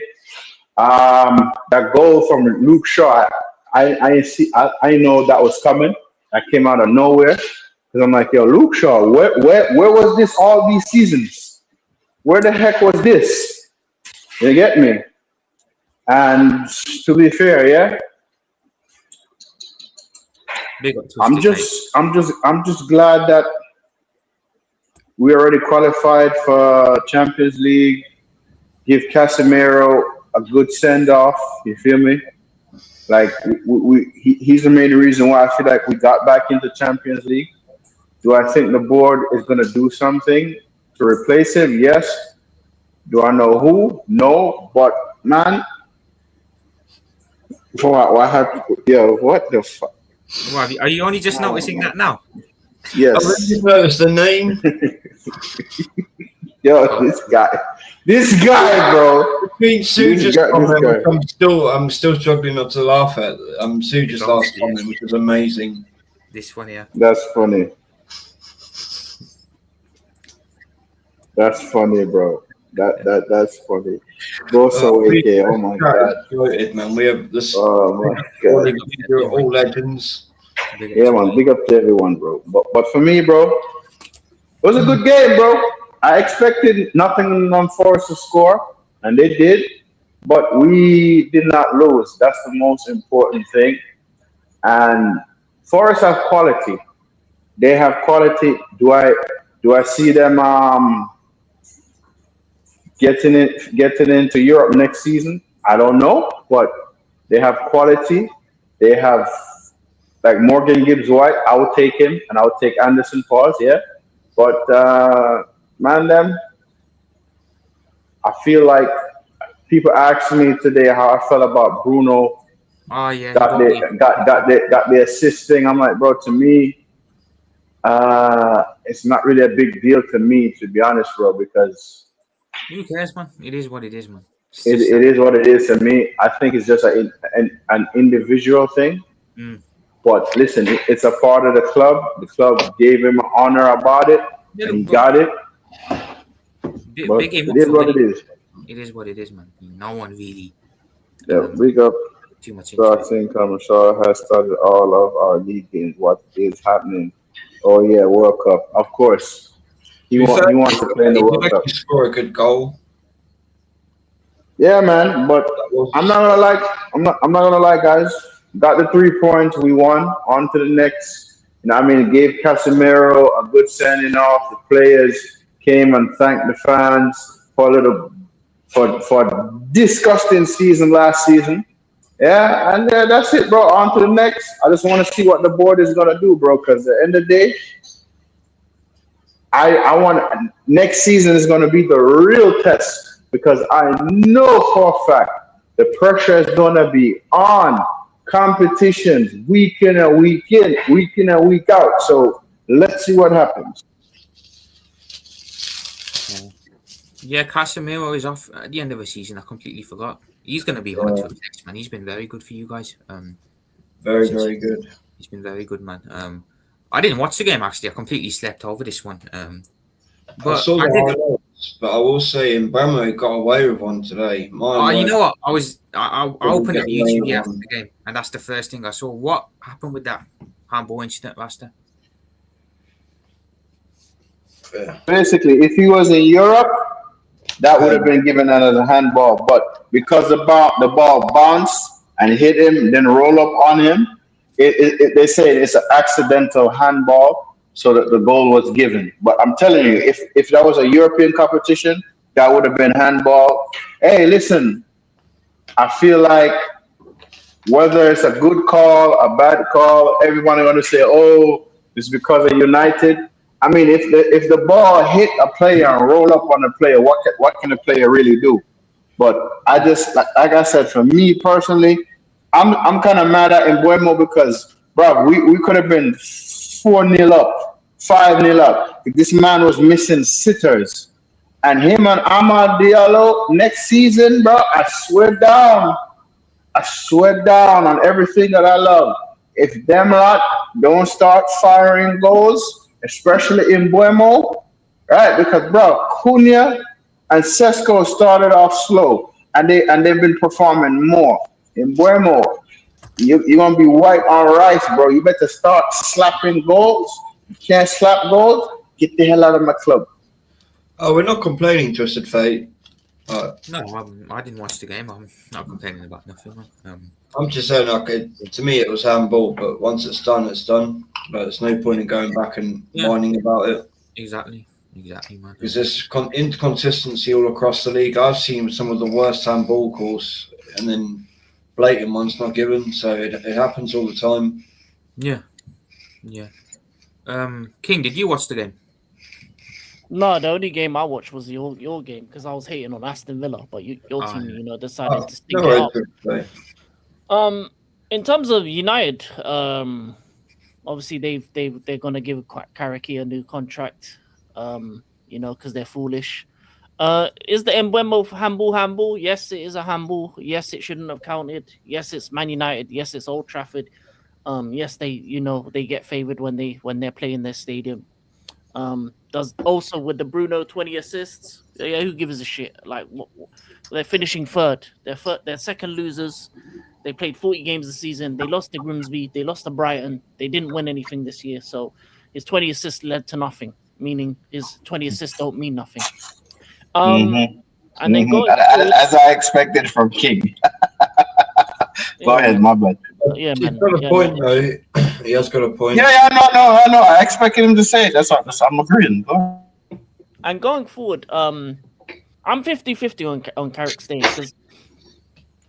That goal from Luke Shaw, I know that was coming. That came out of nowhere. Because I'm like, yo, Luke Shaw, where was this all these seasons? Where the heck was this? You get me? And to be fair, yeah. I'm just glad that we already qualified for Champions League. Give Casemiro a good send off. You feel me? Like he's the main reason why I feel like we got back into Champions League. Do I think the board is going to do something to replace him? Yes. Do I know who? No. But man, what the fuck? Well, are you only just noticing that now? Yes. I really noticed the name. Yo, this guy, bro. Between Sue just comment, I'm still struggling not to laugh at. Sue just last comment, which was amazing. This one here. That's funny. That's funny, bro. That's funny. Go so AK. Oh my god. Excited, man. We have this. Oh my god. You're all legends. Yeah, man. Big up to everyone, bro. But for me, bro, it was a good game, bro. I expected Nottingham Forest to score, and they did, but we did not lose. That's the most important thing. And Forest have quality. They have quality. Do I see them getting into Europe next season? I don't know, but they have quality. They have like Morgan Gibbs White. I would take him, and I would take Anderson Pauls. Yeah, but man, I feel like people asked me today how I felt about Bruno. Oh yeah, got the assist thing. I'm like, bro, to me, it's not really a big deal to me, to be honest, bro, because who cares, man? It is what it is, man. It is what it is to me. I think it's just an individual thing. But listen, it's a part of the club. The club gave him honor about it, and he got it. But it is what it is. It is what it is, man. No one really. Yeah, big up. Too much. Starting Shaw has started all of our league games. What is happening? Oh yeah, World Cup. Of course, he wants to play in the World Cup. Score a good goal. Yeah, man. But I'm not gonna lie. I'm not gonna lie, guys. Got the 3 points. We won. On to the next. You know, I mean, it gave Casemiro a good sending off. The players came and thanked the fans for disgusting season last season. Yeah, and that's it, bro. On to the next. I just want to see what the board is gonna do, bro. Because at the end of the day, I want next season is gonna be the real test because I know for a fact the pressure is gonna be on competitions week in and week in, week in and week out. So let's see what happens. Yeah, Casemiro is off at the end of the season. I completely forgot. He's going to be hard Yeah, to replace, man. He's been very good for you guys. very, Since very good. he's been very good, man. I didn't watch the game actually. I completely slept over this one. I But saw I the did. highlights, but I will say Mbemo got away with one today. My You word, know what? I didn't opened get up away YouTube with after one. the game, and that's the first thing I saw. What happened with that handball incident last time? Yeah. Basically, if he was in Europe, that would have Um, been given as a handball. But because the ball bounced and hit him, then roll up on him, they say it's an accidental handball, so that the goal was given. But I'm telling you, if that was a European competition, that would have been handball. Hey, listen, I feel like whether it's a good call, a bad call, everyone going to say, "Oh, it's because of United." I mean, if the ball hit a player and roll up on a player, what can the player really do? But I just like I said, for me personally, I'm kind of mad at Embuemo because, bro, we could have been 4-0 up, 5-0 up. This man was missing sitters, and him and Ahmad Diallo next season, bro. I swear down on everything that I love. If them lot don't start firing goals, especially in Buemo, right? Because bro, Cunha and Sesko started off slow, and they've been performing more. In Buemo, you're gonna be white on rice, bro. You better start slapping goals. You can't slap goals. Get the hell out of my club. oh, we're not complaining, Twisted Fate. No, I didn't watch the game. I'm not complaining about nothing, man. I'm just saying, like, to me, it was handball, but once it's done, it's done. But there's no point in going back and Yeah, whining about it exactly, man. because there's inconsistency all across the league. I've seen some of the worst handball calls, and then blatant ones not given. So it happens all the time. Yeah, yeah. King, did you watch the game? No, the only game I watched was your game because I was hating on Aston Villa, but your Oh, team, yeah. decided Oh, to no stink it worries, up. Twisted Fate. In terms of United, obviously they're gonna give Karaki a new contract, because they're foolish. Is the Embuemo handball? Yes, it is a handball. Yes, it shouldn't have counted. Yes, it's Man United. Yes, it's Old Trafford. Yes, they get favored when they're playing their stadium. Does also with the Bruno 20 assists. Yeah, who gives a shit? Like they're finishing third. They're second losers. They played 40 games this season. They lost to Grimsby. They lost to Brighton. They didn't win anything this year. So his 20 assists led to nothing, meaning his 20 assists don't mean nothing. Hmm. And then going forward, As I expected from King. Go yeah, ahead, man. my bad. Yeah, He's man. got a Yeah, man. point, though. He has got a point. Yeah, no, no, I know. I expected him to say it. I'm agreeing. Go ahead. And going forward, I'm 50-50 on Carrick staying because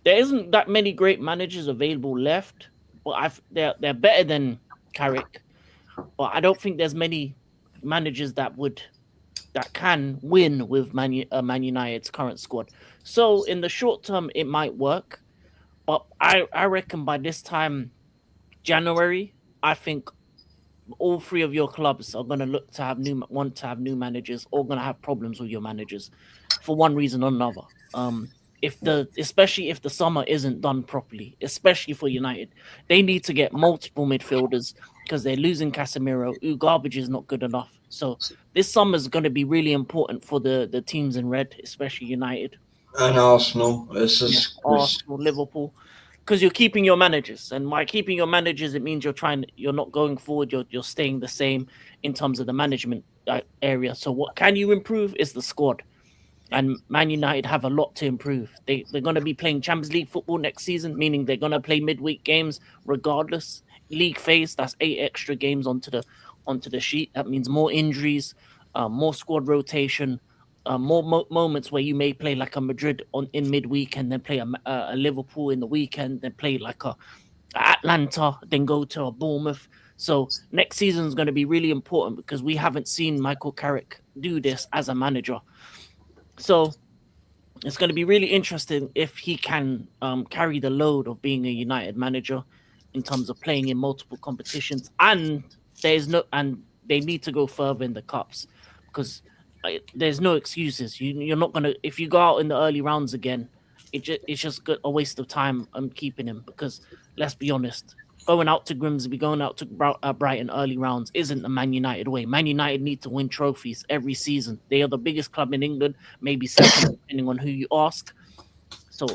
there isn't that many great managers available left. But they're better than Carrick. But I don't think there's many managers that can win with Man United's current squad. So in the short term, it might work, but I reckon by this time January, I think all three of your clubs are going to want to have new managers, or going to have problems with your managers for one reason or another. Especially if the summer isn't done properly, especially for United, they need to get multiple midfielders because they're losing Casemiro. Garbage is not good enough. So this summer is going to be really important for the teams in red, especially United, And Arsenal. This yeah, is Arsenal, Liverpool, because you're keeping your managers, and by keeping your managers, it means you're not going forward. You're staying the same in terms of the management area. So what can you improve is the squad. And Man United have a lot to improve. They're going to be playing Champions League football next season, meaning they're going to play midweek games regardless. League phase, that's 8 extra games onto the sheet. That means more injuries, more squad rotation, more moments where you may play like a Madrid in midweek and then play a Liverpool in the weekend, then play like a Atlanta, then go to a Bournemouth. So next season is going to be really important because we haven't seen Michael Carrick do this as a manager. So it's going to be really interesting if he can carry the load of being a United manager in terms of playing in multiple competitions, and they need to go further in the cups because there's no excuses. You're not gonna if you go out in the early rounds again. It's just a waste of time keeping him because let's be honest, going out to Grimsby, going out to Brighton early rounds isn't the Man United way. Man United need to win trophies every season. They are the biggest club in England, maybe second, depending on who you ask. So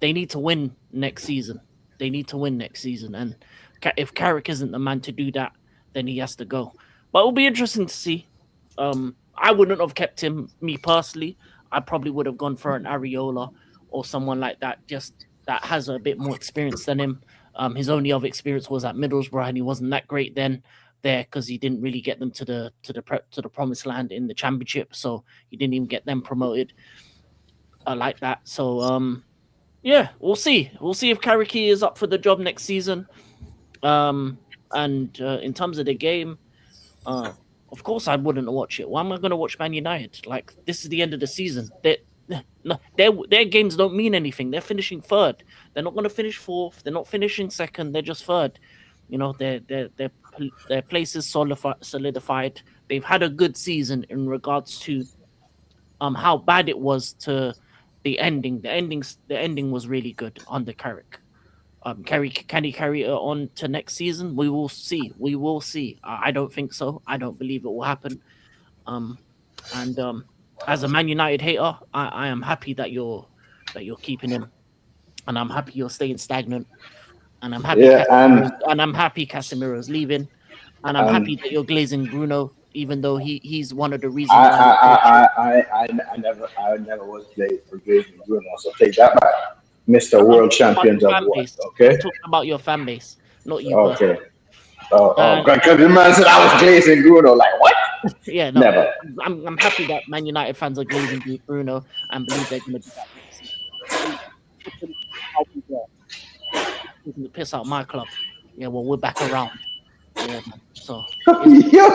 they need to win next season. They need to win next season. And if Carrick isn't the man to do that, then he has to go. But it'll be interesting to see. I wouldn't have kept him, me personally. I probably would have gone for an Areola or someone like that, just that has a bit more experience than him. His only other experience was at Middlesbrough, and he wasn't that great then there because he didn't really get them to the promised land in the Championship. So he didn't even get them promoted like that. So yeah, we'll see. We'll see if Carrick is up for the job next season. And in terms of the game, of course I wouldn't watch it. Why am I going to watch Man United? Like this is the end of the season. Their games don't mean anything. They're finishing third. They're not going to finish fourth. They're not finishing second. They're just third. You know, their place is solidified. They've had a good season in regards to how bad it was to the ending. The ending was really good under Carrick. Can he carry it on to next season? We will see. We will see. I don't think so. I don't believe it will happen. As a Man United hater, I am happy that you're keeping him, and I'm happy you're staying stagnant, and I'm happy. I'm happy Casemiro's leaving, and I'm happy that you're glazing Bruno, even though he's one of the reasons. I never was glazing Bruno, so take that back, Mr. World Champions of what? Okay, I'm talking about your fan base, not you. Okay. Because the man said I was glazing Bruno. Like what? Yeah, no, never. I'm happy that Man United fans are glazing Bruno and believe they're going to do that. Piss out my club. Yeah, well, we're back around. Yeah, so. Yo,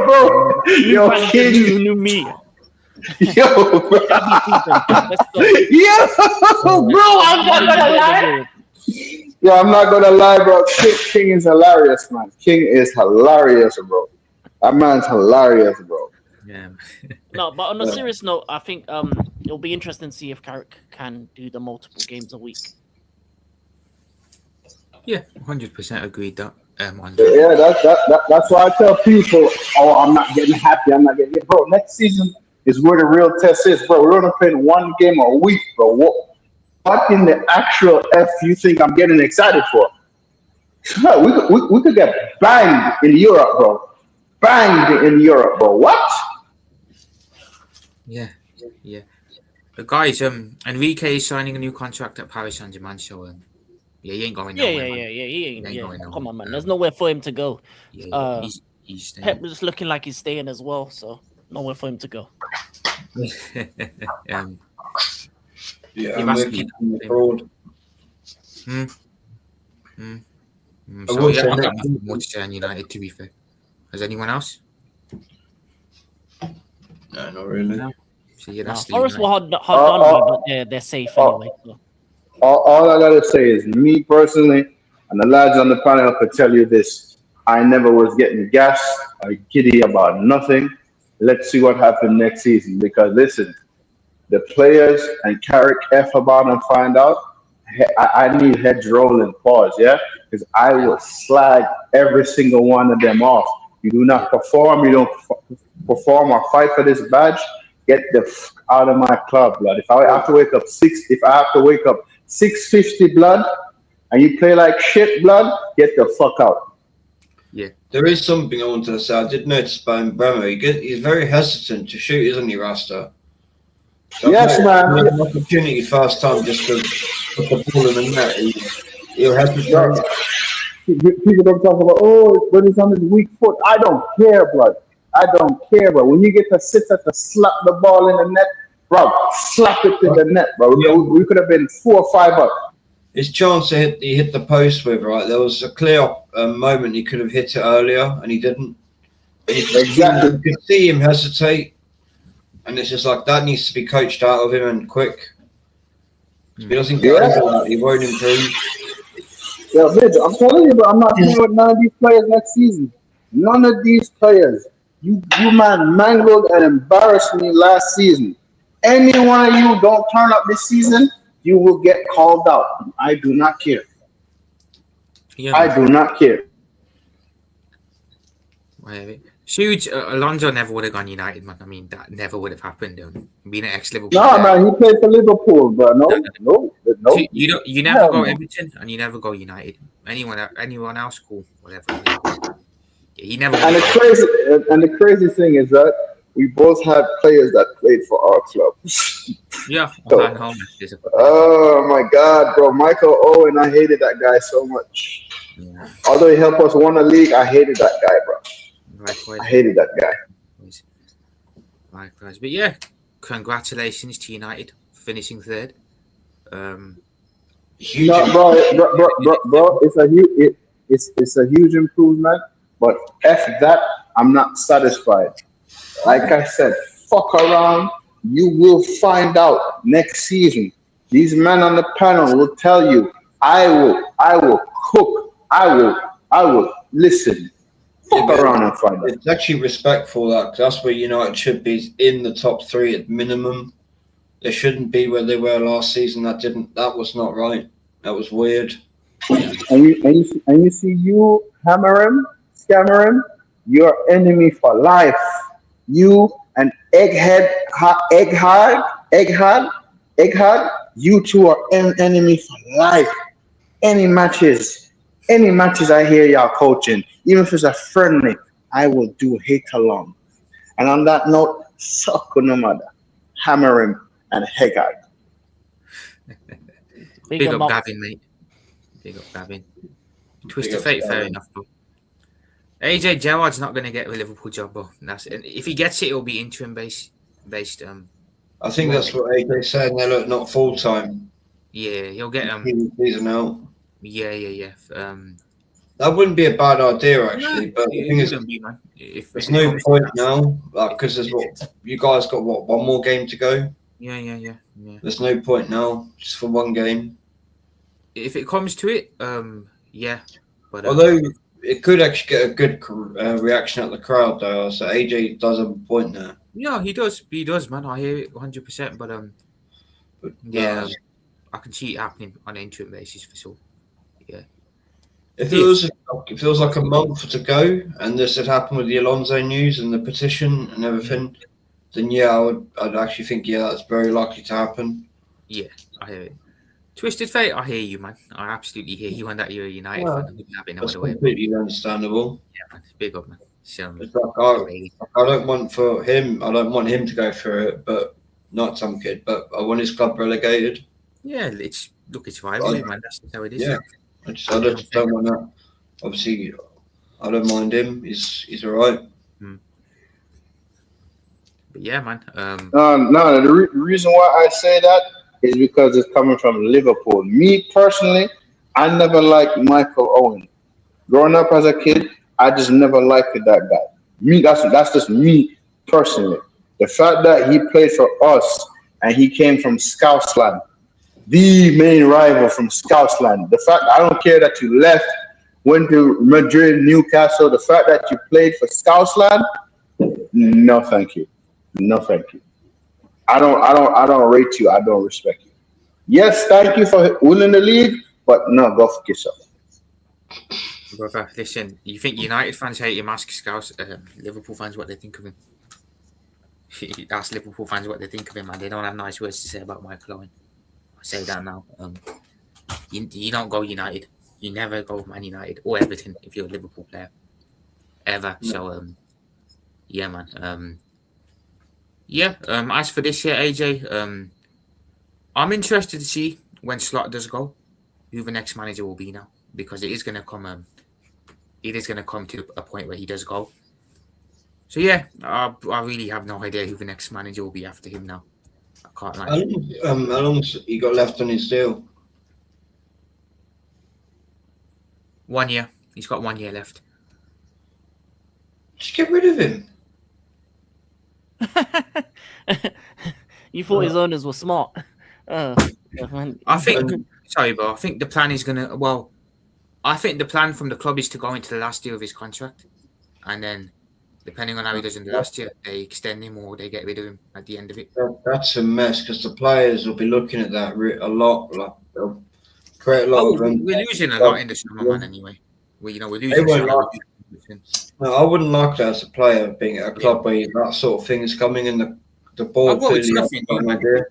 bro. Yo, King. New me. Yo, bro. Let's go. Yo, bro. I'm not gonna lie. Yo, I'm not gonna lie, bro. King is hilarious, man. King is hilarious, bro. That man's hilarious, bro. Yeah. No, but on a serious note, I think it'll be interesting to see if Carrick can do the multiple games a week. Yeah, 100% agreed that. Yeah, that's why I tell people, oh, I'm not getting happy. I'm not getting bro. Next season is where the real test is, bro. We're only playing one game a week, bro. What in the actual F you think I'm getting excited for? We could get banged in Europe, bro. Banged in Europe, bro. What? Yeah. Guys, Enrique is signing a new contract at Paris Saint-Germain, so yeah, he ain't going nowhere. He ain't going nowhere. Come on, man. There's nowhere for him to go. Yeah, he's staying. Pep is looking like he's staying as well, so nowhere for him to go. Yeah, I'm keeping him abroad. So yeah, I've got nothing more to say on United, to be fair. Has anyone else? No, not really. No. So yeah, that's Forest were hard done, but they're safe anyway. So. All I gotta say is, me personally, and the lads on the panel could tell you this: I never was getting gassed or giddy about nothing. Let's see what happens next season. Because listen, the players and Carrick F about and find out. I need heads rolling. Pause. Yeah, because I will slag every single one of them off. You do not perform. You don't perform or fight for this badge. Get the out of my club, blood. If I have to wake up 6:50, blood, and you play like shit, blood, get the fuck out. Yeah. There is something I wanted to say. I did notice about Bremer. He's very hesitant to shoot, isn't he, Rasta? So yes, man. An opportunity first time just to put the ball in the net. He'll have to try. People don't talk about, when he's on his weak foot. I don't care, blood. I don't care, bro. When you get to sit at the slap the ball in the net, bro, slap it to the net, bro. We could have been 4 or 5 up. His chance he hit the post with, right? There was a clear moment he could have hit it earlier, and he didn't. Exactly. You could see him hesitate, and it's just like that needs to be coached out of him and quick. If he doesn't get Yeah. over that, he won't improve. Yeah, Mitch, I'm telling you, but I'm not playing with none of these players next season. None of these players. You man mangled and embarrassed me last season. Any one of you don't turn up this season, you will get called out. I do not care. Yeah, I man. do not care. Huge. Alonso never would have gone United, man. I mean, that never would have happened. Being an ex-Liverpool No, player. man, he played for Liverpool, bro. No. You never Hell go no. Everton and you never go United. Anyone else, cool, whatever. Yeah, he never. And would have gone. the crazy thing is that we both had players that played for our clubs. Yeah, So, I know, man. oh my God, bro, Michael Owen, I hated that guy so much. Yeah, Although he helped us win a league, I hated that guy, bro. likewise. I hated that guy. Likewise. But yeah, congratulations to United for finishing third. Huge. No, bro, it's a huge improvement. But F that, I'm not satisfied. Like I said, fuck around. You will find out next season. These men on the panel will tell you, I will cook. I will listen. Fuck around and find out. It's actually respectful that 'cause that's where United should be in the top 3 at minimum. They shouldn't be where they were last season. That was not right. That was weird. And you see you hammer him, scammer him, you're enemy for life. You and Egghead, you two are enemy for life. Any matches I hear y'all coaching, even if it's a friendly, I will do hate along. And on that note, suck on the mother, hammer him and Egghead. Big up Gavin, mate. Big up Gavin. Twist of fate, fair enough, bro. AJ Gerrard's not going to get a Liverpool job, bro. If he gets it, it'll be interim based. I think that's what AJ's saying. They look not full time. Yeah, he'll get season out. Yeah. That wouldn't be a bad idea actually, but the thing is, there's no point now, because there's you guys got one more game to go. Yeah. There's no point now, just for one game. If it comes to it, yeah. But although it could actually get a good reaction at the crowd, though. So AJ does have a point there. Yeah, he does. He does, man. I hear it 100%. But yeah, I can see it happening on an interim basis for sure. Yeah. If it was like a month to go, and this had happened with the Alonso news and the petition and everything, then yeah, I'd actually think that's very likely to happen. Yeah, I hear it. Twisted fate, I hear you, man. I absolutely hear you on that. You're a United fan. I wouldn't have it no That's other way. completely understandable. Yeah, man. Big up, man. I don't want him to go through it, but not some kid. But I want his club relegated. Yeah, it's rivalry, man. That's how it is. Yeah, I just don't want that. Obviously, I don't mind him. He's all right. But yeah, man. No, the reason why I say that is because it's coming from Liverpool. Me personally, I never liked Michael Owen. Growing up as a kid, I just never liked that guy. Me, that's just me personally. The fact that he played for us and he came from Scousland, the main rival from Scousland. The fact I don't care that you left, went to Madrid, Newcastle. The fact that you played for Scousland, no, thank you. No, thank you. I don't rate you. I don't respect you. Yes, thank you for winning the league, but no, go fuck yourself. Brother, listen, you think United fans hate him? Ask Scouse, Liverpool fans what they think of him. Ask Liverpool fans what they think of him, man. They don't have nice words to say about Michael Owen. I say that now. You don't go United. You never go Man United or Everton if you're a Liverpool player. Ever. No. So, yeah, man. As for this year, AJ, I'm interested to see when Slot does go, who the next manager will be now, because it is going to come. It is going to come to a point where he does go. So yeah, I really have no idea who the next manager will be after him now. I can't lie. How long's he got left on his deal? 1 year. He's got 1 year left. Just get rid of him. You thought his owners were smart. Yeah, man. I think. Sorry, bro. I think the plan is gonna. Well, I think the plan from the club is to go into the last year of his contract, and then, depending on how he does in the last year, they extend him or they get rid of him at the end of it. That's a mess because the players will be looking at that a lot. Like, they'll create a lot Oh, of we're losing a lot in the summer, man. Anyway, we're They losing won't Salah. like. No, I wouldn't like that as a player being at a club where that sort of thing is coming and the board Well, it's clearly nothing. hasn't got an idea.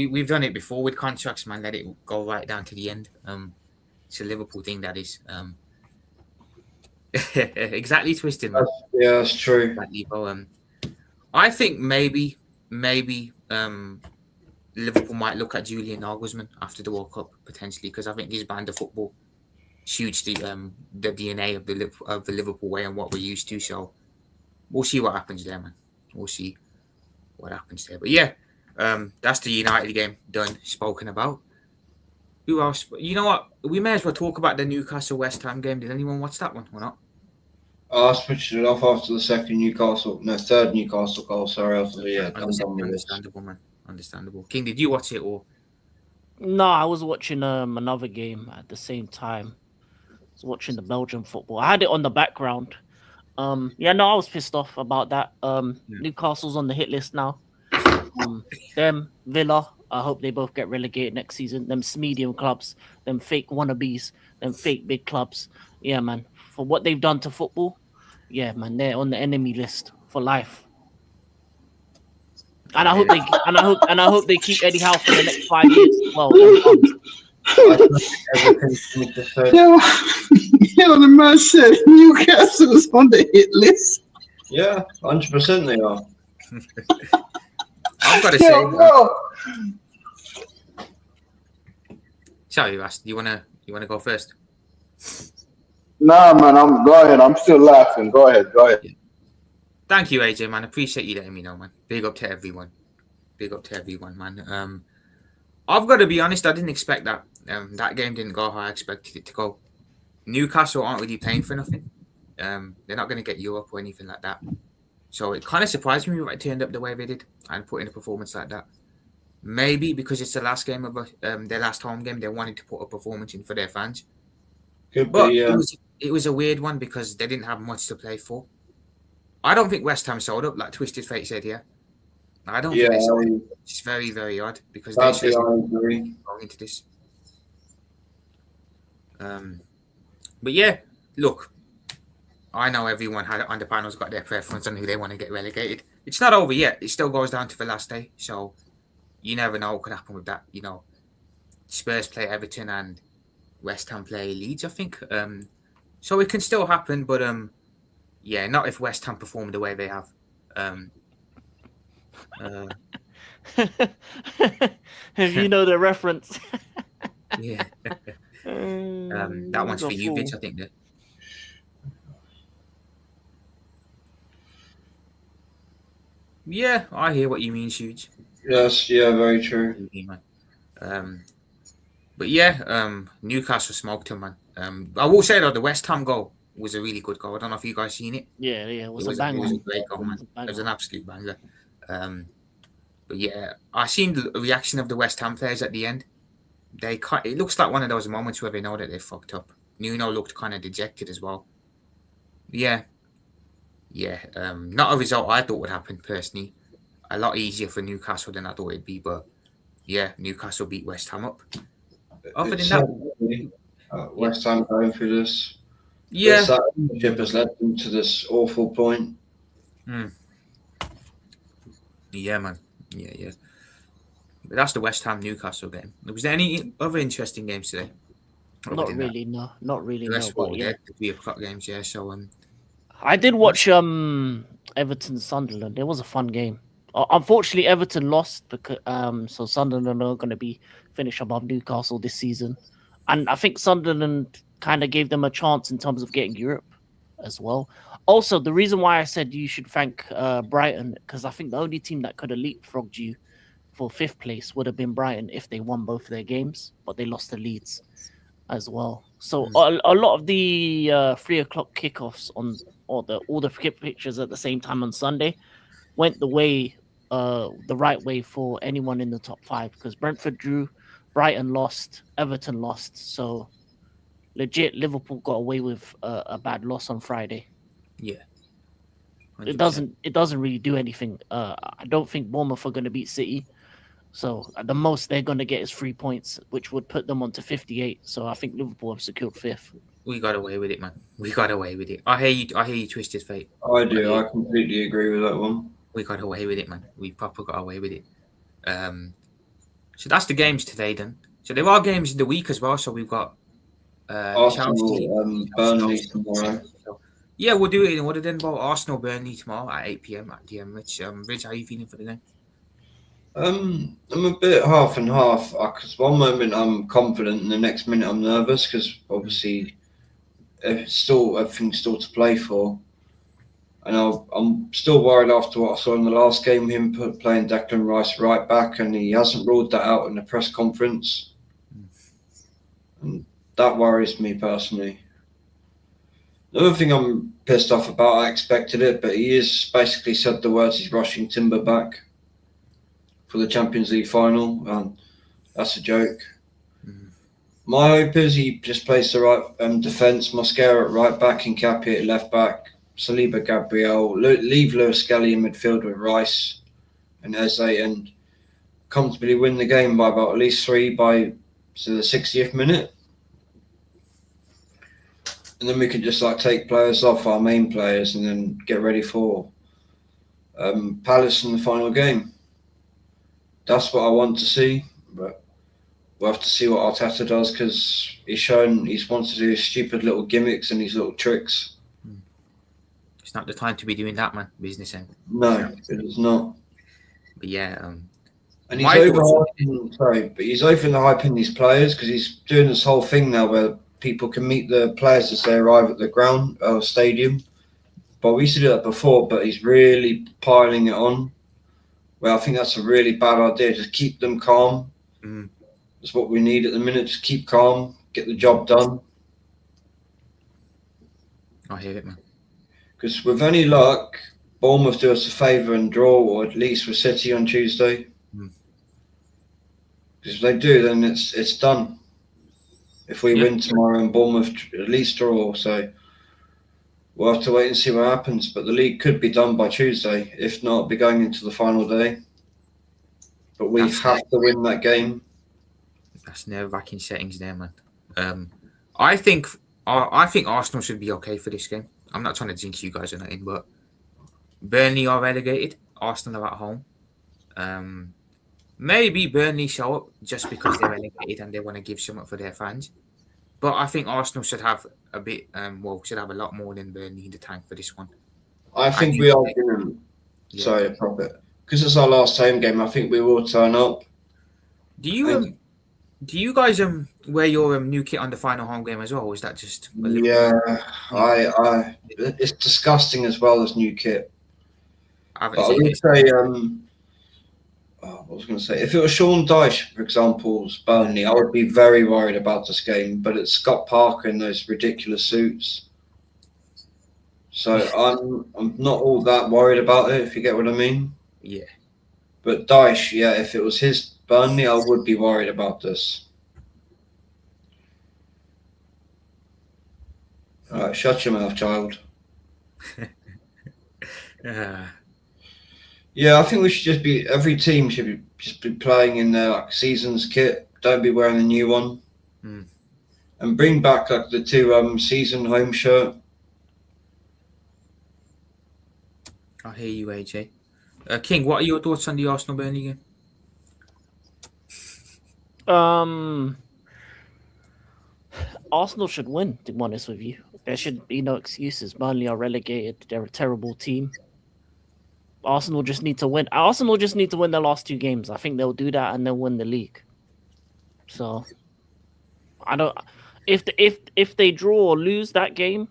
We've done it before with contracts, man. Let it go right down to the end. It's a Liverpool thing, that is. Exactly twisted, man. Yeah, that's true. Exactly, bro. I think maybe Liverpool might look at Julian Nagelsmann after the World Cup potentially, because I think his brand of football suits the DNA of the Liverpool way and what we're used to. So we'll see what happens there, man. We'll see what happens there. But yeah, that's the United game done, spoken about. Who else? You know what? We may as well talk about the Newcastle West Ham game. Did anyone watch that one or not? I switched it off after the third Newcastle goal. Sorry, after I'm done with this. Understandable, man. Understandable. King, did you watch it or? No, I was watching another game at the same time. I was watching the Belgian football. I had it on the background. Yeah, no, I was pissed off about that. Newcastle's on the hit list now. Them, Villa, I hope they both get relegated next season. Them medium clubs, them fake wannabes, them fake big clubs. Yeah, man. For what they've done to football, yeah, man, they're on the enemy list for life. And I hope they keep Eddie Howe for the next 5 years. Well, Yo, the man said Newcastle was on the hit list. Yeah, 100% they are. I've got to say. Sorry, Ras. You wanna go first? Nah, man, go ahead. I'm still laughing. Go ahead. Yeah. Thank you, AJ, man. Appreciate you letting me know, man. Big up to everyone. Big up to everyone, man. I've got to be honest. I didn't expect that. That game didn't go how I expected it to go. Newcastle aren't really playing for nothing. They're not going to get Europe or anything like that. So it kind of surprised me that it turned up the way they did and put in a performance like that. Maybe because it's the last game of their last home game, they wanted to put a performance in for their fans. But it was a weird one because they didn't have much to play for. I don't think West Ham sold up, like Twisted Fate said here. I don't think they sold up. It's very, very odd because they should going into this. But yeah, look, I know everyone on the panel's got their preference on who they want to get relegated. It's not over yet. It still goes down to the last day. So you never know what could happen with that. You know, Spurs play Everton and West Ham play Leeds, I think. So it can still happen, but yeah, not if West Ham perform the way they have. If you know the reference. Yeah. That one's for you, bitch, I think. Yeah, I hear what you mean, Shuge. Yes, yeah, very true. But yeah, Newcastle smoked him, man. I will say though, the West Ham goal was a really good goal. I don't know if you guys seen it. Yeah, it was a banger. It was a great goal, man. It was an absolute banger. But yeah, I seen the reaction of the West Ham players at the end. It looks like one of those moments where they know that they fucked up. Nuno looked kind of dejected as well. Yeah. Not a result I thought would happen personally. A lot easier for Newcastle than I thought it'd be, but yeah, Newcastle beat West Ham up. Other than that, West Ham going through this. Yeah, this ownership has led them to this awful point. Yeah, man. Yeah. But that's the West Ham Newcastle game. Was there any other interesting games today? Not really, no. The rest were the 3 o'clock games, yeah. So I did watch Everton Sunderland. It was a fun game. Unfortunately, Everton lost because so Sunderland are going to be finished above Newcastle this season, and I think Sunderland kind of gave them a chance in terms of getting Europe as well. Also, the reason why I said you should thank Brighton, because I think the only team that could have leapfrogged you for 5th place would have been Brighton if they won both their games, but they lost to Leeds as well. So a lot of the 3 o'clock kickoffs all the pictures at the same time on Sunday went the way the right way for anyone in the top 5 because Brentford drew, Brighton lost, Everton lost. So legit, Liverpool got away with a bad loss on Friday. Yeah, It 100%. doesn't really do anything. I don't think Bournemouth are going to beat City. So at the most they're going to get is 3 points, which would put them onto 58. So I think Liverpool have secured 5th. We got away with it, man. We got away with it. I hear you. I hear you, Twisted Fate. I do. I completely agree with that one. We got away with it, man. We proper got away with it. So that's the games today, then. So there are games in the week as well. So we've got Chelsea, Arsenal, Burnley tomorrow. So, yeah, we'll do it in order then. Well, Arsenal, Burnley tomorrow at 8 p.m. at the Rich. Rich, how are you feeling for the game? I'm a bit half and half. Because one moment I'm confident, and the next minute I'm nervous. Because obviously, everything's still to play for. And I'm still worried after what I saw in the last game, him playing Declan Rice right back, and he hasn't ruled that out in the press conference. And that worries me personally. Another thing I'm pissed off about, I expected it, but he has basically said the words he's rushing Timber back for the Champions League final, and that's a joke. My hope is he just plays the right defence, Mosquera at right back, Nkapie at left back, Saliba, Gabriel, leave Lewis Skelly in midfield with Rice and Eze, and comfortably win the game by about at least 3 by the 60th minute. And then we could just take players off our main players and then get ready for Palace in the final game. That's what I want to see, but we'll have to see what Arteta does because he's wants to do his stupid little gimmicks and his little tricks. It's not the time to be doing that, man. Business end. No, it is not. But yeah, and he's overhyping. But he's overhyping these players because he's doing this whole thing now where people can meet the players as they arrive at the ground or stadium. But we used to do that before, but he's really piling it on. Well, I think that's a really bad idea. Just keep them calm. That's what we need at the minute. Just keep calm, get the job done. I hear it, man. Because with any luck, Bournemouth do us a favour and draw, or at least with City on Tuesday. Because if they do, then it's done. If we win tomorrow and Bournemouth at least draw, so we'll have to wait and see what happens. But the league could be done by Tuesday. If not, be going into the final day. But we have to win that game. That's nerve-wracking settings there, man. I think Arsenal should be okay for this game. I'm not trying to jinx you guys or nothing, but Burnley are relegated. Arsenal are at home. Maybe Burnley show up just because they're relegated and they want to give something for their fans. But I think Arsenal should have a bit, should have a lot more than Burnley in the tank for this one. I think we are going to. Sorry, Prophet. Because it's our last home game, I think we will turn up. Do you guys wear your new kit on the final home game as well? Or is that just it's disgusting as well as new kit. I would say what was I going to say? If it was Sean Dyche, for example's Burnley, I would be very worried about this game. But it's Scott Parker in those ridiculous suits, so I'm not all that worried about it. If you get what I mean. Yeah. But Dyche, if it was his Burnley, I would be worried about this. All right, shut your mouth, child. Yeah, I think we should every team should be playing in their season's kit. Don't be wearing a new one. And bring back the 2 season home shirt. I hear you, AJ. King, what are your thoughts on the Arsenal Burnley game? Arsenal should win, to be honest with you. There should be no excuses. Burnley are relegated. They're a terrible team. Arsenal just need to win. Arsenal just need to win their last 2 games. I think they'll do that and they'll win the league. So I don't. If they draw or lose that game,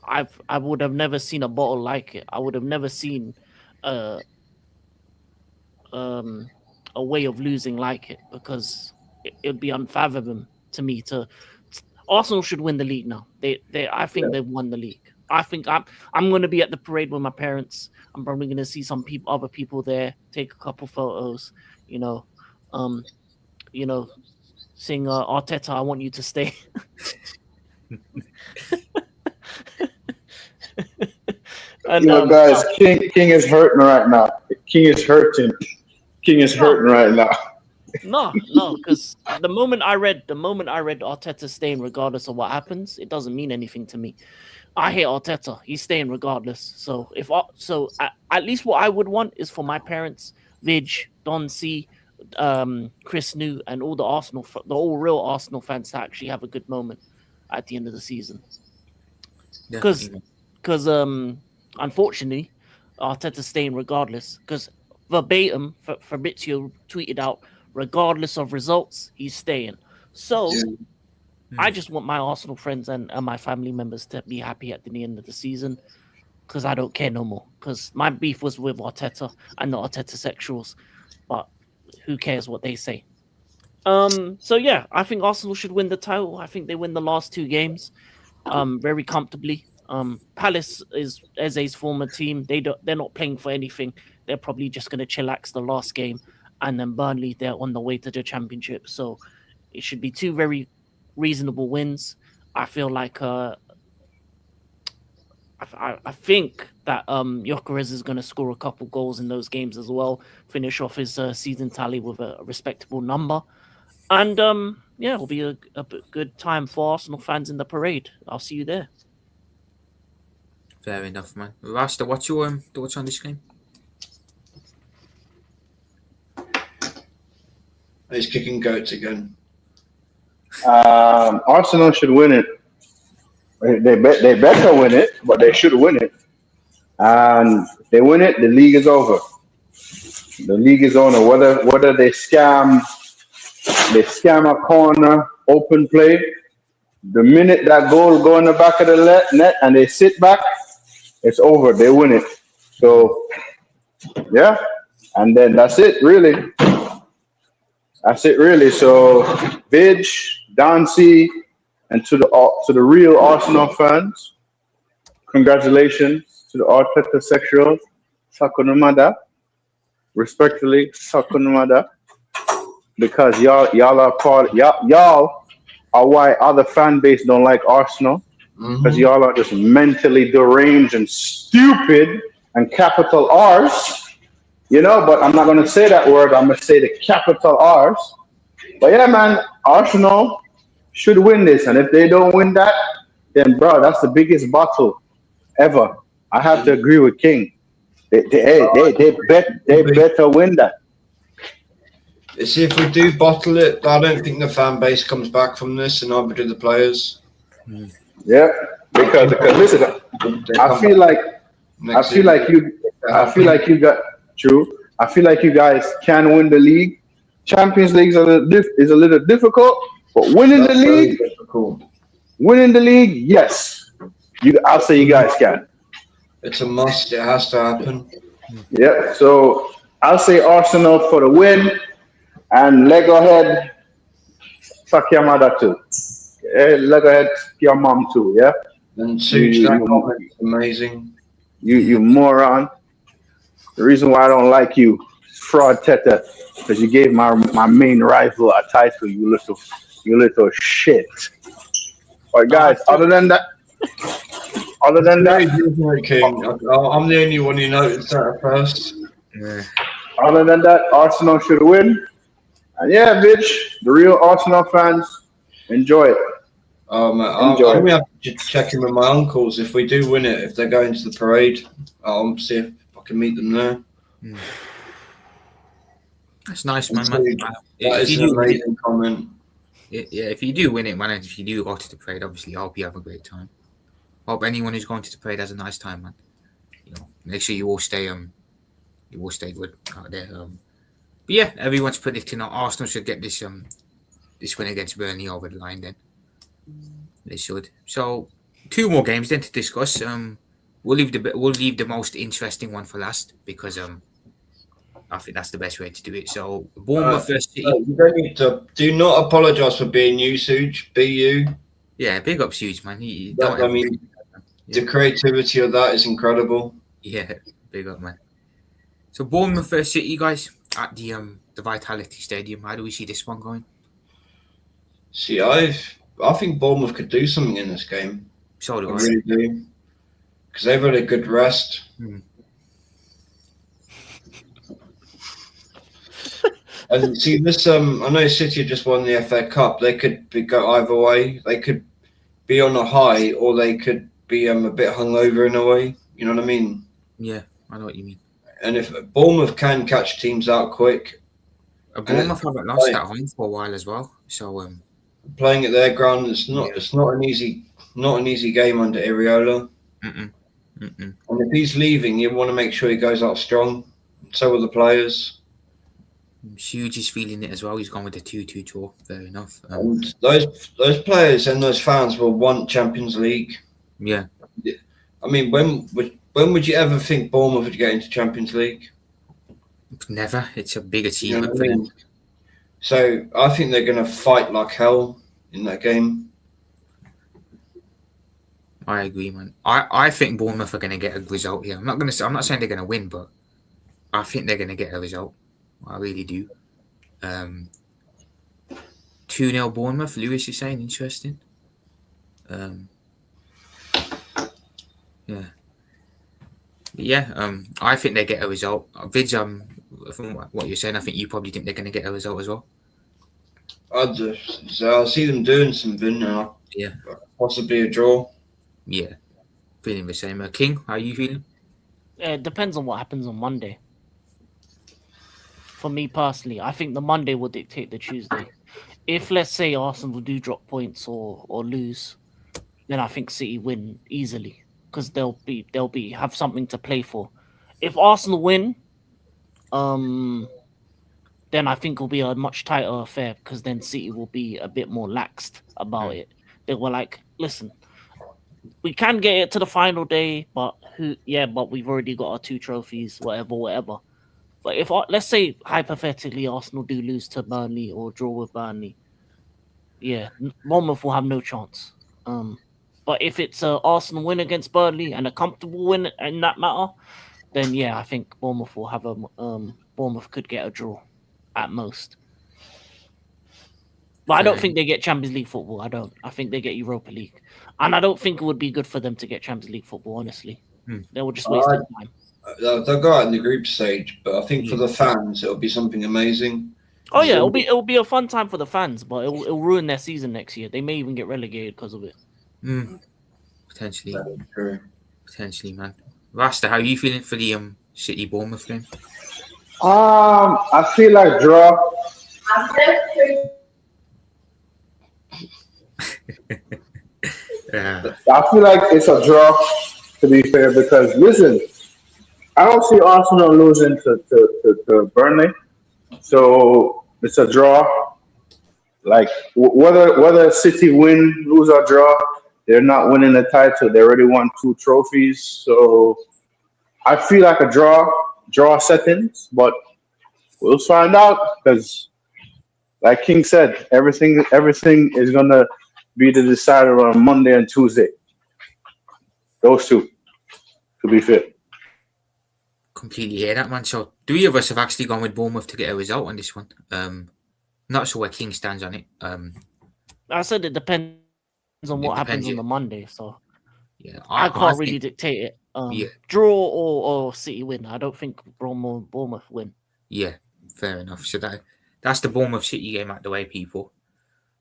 I would have never seen a bottle like it. I would have never seen a way of losing like it because it would be unfathomable to me. Arsenal should win the league now. I think they've won the league. I think I'm going to be at the parade with my parents. I'm probably going to see some other people there, take a couple photos, you know, um, sing Arteta, I want you to stay. And guys, King is hurting right now. King is hurting. King is hurting right now. No, because the moment I read Arteta staying regardless of what happens, it doesn't mean anything to me. I hate Arteta. He's staying regardless. So at least what I would want is for my parents, Vig, Don C, Chris New, and all the all real Arsenal fans to actually have a good moment at the end of the season. Because unfortunately, Arteta's staying regardless. Because verbatim, Fabrizio tweeted out, regardless of results, he's staying. So I just want my Arsenal friends and my family members to be happy at the end of the season. Because I don't care no more. Because my beef was with Arteta and the Arteta sexuals. But who cares what they say? So yeah, I think Arsenal should win the title. I think they win the last 2 games very comfortably. Palace is Eze's former team. They're not playing for anything. They're probably just going to chillax the last game, and then Burnley, they're on the way to the championship. So it should be 2 very reasonable wins. I feel like I think that Gyökeres is going to score a couple goals in those games as well. Finish off his season tally with a respectable number, and yeah, it'll be a good time for Arsenal fans in the parade. I'll see you there. Fair enough, man. Rasta, what's your thoughts on this game? He's kicking goats again. Arsenal should win it. They better win it, but they should win it. And if they win it, the league is over. The league is over. Whether they scam a corner, open play. The minute that goal go in the back of the net and they sit back, it's over. They win it. So yeah, and then that's it, really. That's it, really. So Vig, Dancy, and to the real Arsenal fans, congratulations to the Arteta sexuals. Sakunumada. Respectfully, Sakunumada. Because y'all are part y'all are why other fan base don't like Arsenal. Because y'all are just mentally deranged and stupid and capital R's. You know, but I'm not gonna say that word, I'm gonna say the capital R's. But yeah, man, Arsenal should win this, and if they don't win that, then bro, that's the biggest battle ever. I have to agree with King. They better win that. See, if we do bottle it, I don't think the fan base comes back from this, and neither do the players. Yeah, because listen, I feel like you guys can win the league. Champions League is a little difficult, but winning the league, yes, I'll say you guys can. It's a must. It has to happen. Yeah, so I'll say Arsenal for the win, and Lego head, fuck your mother too. Lego head, your mom too. Yeah. And Such, that comment is amazing. You moron. The reason why I don't like you, fraud Teta, because you gave my main rival a title. You little shit. But guys, other than that, King, I'm the only one who noticed that at first. Yeah. Other than that, Arsenal should win. And yeah, bitch, the real Arsenal fans, enjoy it. I'm going to have to check in with my uncles if we do win it. If they're going to the parade, I'll see if I can meet them there. That's nice, man. That is an amazing comment. Yeah, if you do win it, man, and if you do go to the parade, obviously, I hope you have a great time. Hope anyone who's going to the parade has a nice time, man. You know, make sure you all stay good out there. But yeah, everyone's predicting Arsenal should get this win against Burnley over the line. Then they should. So 2 more games then to discuss. We'll leave the most interesting one for last because I think that's the best way to do it. So Bournemouth versus City. You don't need to. Do not apologise for being you, Suge. Be you. Yeah, big up Suge, man. The creativity of that is incredible. Yeah, big up, man. So Bournemouth versus City, guys, at the Vitality Stadium. How do we see this one going? See, I think Bournemouth could do something in this game. So I do I. really do. Because they've had a good rest. And see, this I know City just won the FA Cup. They could go either way. They could be on a high, or they could be a bit hungover in a way. You know what I mean? Yeah, I know what you mean. And if Bournemouth can catch teams out quick, Bournemouth haven't lost at home for a while as well. So playing at their ground, it's not an easy game under Iriola. Mm-mm. And if he's leaving, you want to make sure he goes out strong. So will the players. Hughes is feeling it as well. He's gone with the 2-2 draw. Fair enough. And those players and those fans will want Champions League. Yeah. I mean, when would you ever think Bournemouth would get into Champions League? Never. It's a big You know achievement what for I them. mean? So I think they're going to fight like hell in that game. I agree, man. I think Bournemouth are going to get a result here. I'm not saying they're going to win, but I think they're going to get a result. I really do. 2-0 Bournemouth. Lewis is saying interesting. I think they get a result. Vids, from what you're saying, I think you probably think they're going to get a result as well. I'll see them doing something now. Yeah. Possibly a draw. Yeah. Feeling the same. King, how are you feeling? It depends on what happens on Monday. For me personally, I think the Monday will dictate the Tuesday. If, let's say, Arsenal do drop points or lose, then I think City win easily because they'll have something to play for. If Arsenal win, then I think it'll be a much tighter affair because then City will be a bit more laxed about it. They were like, listen, we can get it to the final day, but we've already got our 2 trophies, whatever. But if, let's say, hypothetically, Arsenal do lose to Burnley or draw with Burnley, Bournemouth will have no chance. But if it's a Arsenal win against Burnley and a comfortable win in that matter, then I think Bournemouth will have Bournemouth could get a draw at most. But I don't think they get Champions League football. I don't. I think they get Europa League, and I don't think it would be good for them to get Champions League football. Honestly, they will just waste their time. They'll go out in the group stage, but I think for the fans, it'll be something amazing. Oh yeah, it'll be a fun time for the fans, but it'll ruin their season next year. They may even get relegated because of it. Potentially, man. Rasta, how are you feeling for the City Bournemouth game? I feel like draw. I feel like it's a draw, to be fair, because listen, I don't see Arsenal losing to Burnley, so it's a draw. Like whether City win, lose or draw, they're not winning the title. They already won 2 trophies, so I feel like a draw settings, but we'll find out because, like King said, everything is gonna be decided on Monday and Tuesday. Those 2, to be fair. Completely hear that, man. So 3 of us have actually gone with Bournemouth to get a result on this one. Not sure where King stands on it. I said it depends on what happens on the Monday, so I can't really dictate it. Draw or City win. I don't think Bournemouth win. Yeah, fair enough. So that's the Bournemouth City game out the way, people.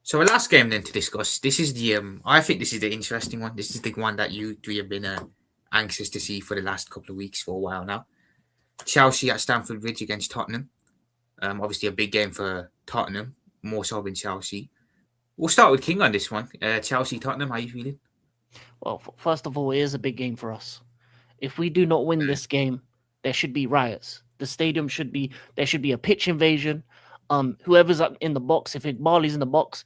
So our last game then to discuss. This is the I think this is the interesting one. This is the one that you 3 have been anxious to see for the last couple of weeks for a while now. Chelsea at Stamford Bridge against Tottenham. Obviously a big game for Tottenham, more so than Chelsea. We'll start with King on this one. Chelsea, Tottenham, how are you feeling? Well, first of all, it is a big game for us. If we do not win this game, there should be riots. The stadium there should be a pitch invasion. Whoever's up in the box, if Barley's in the box,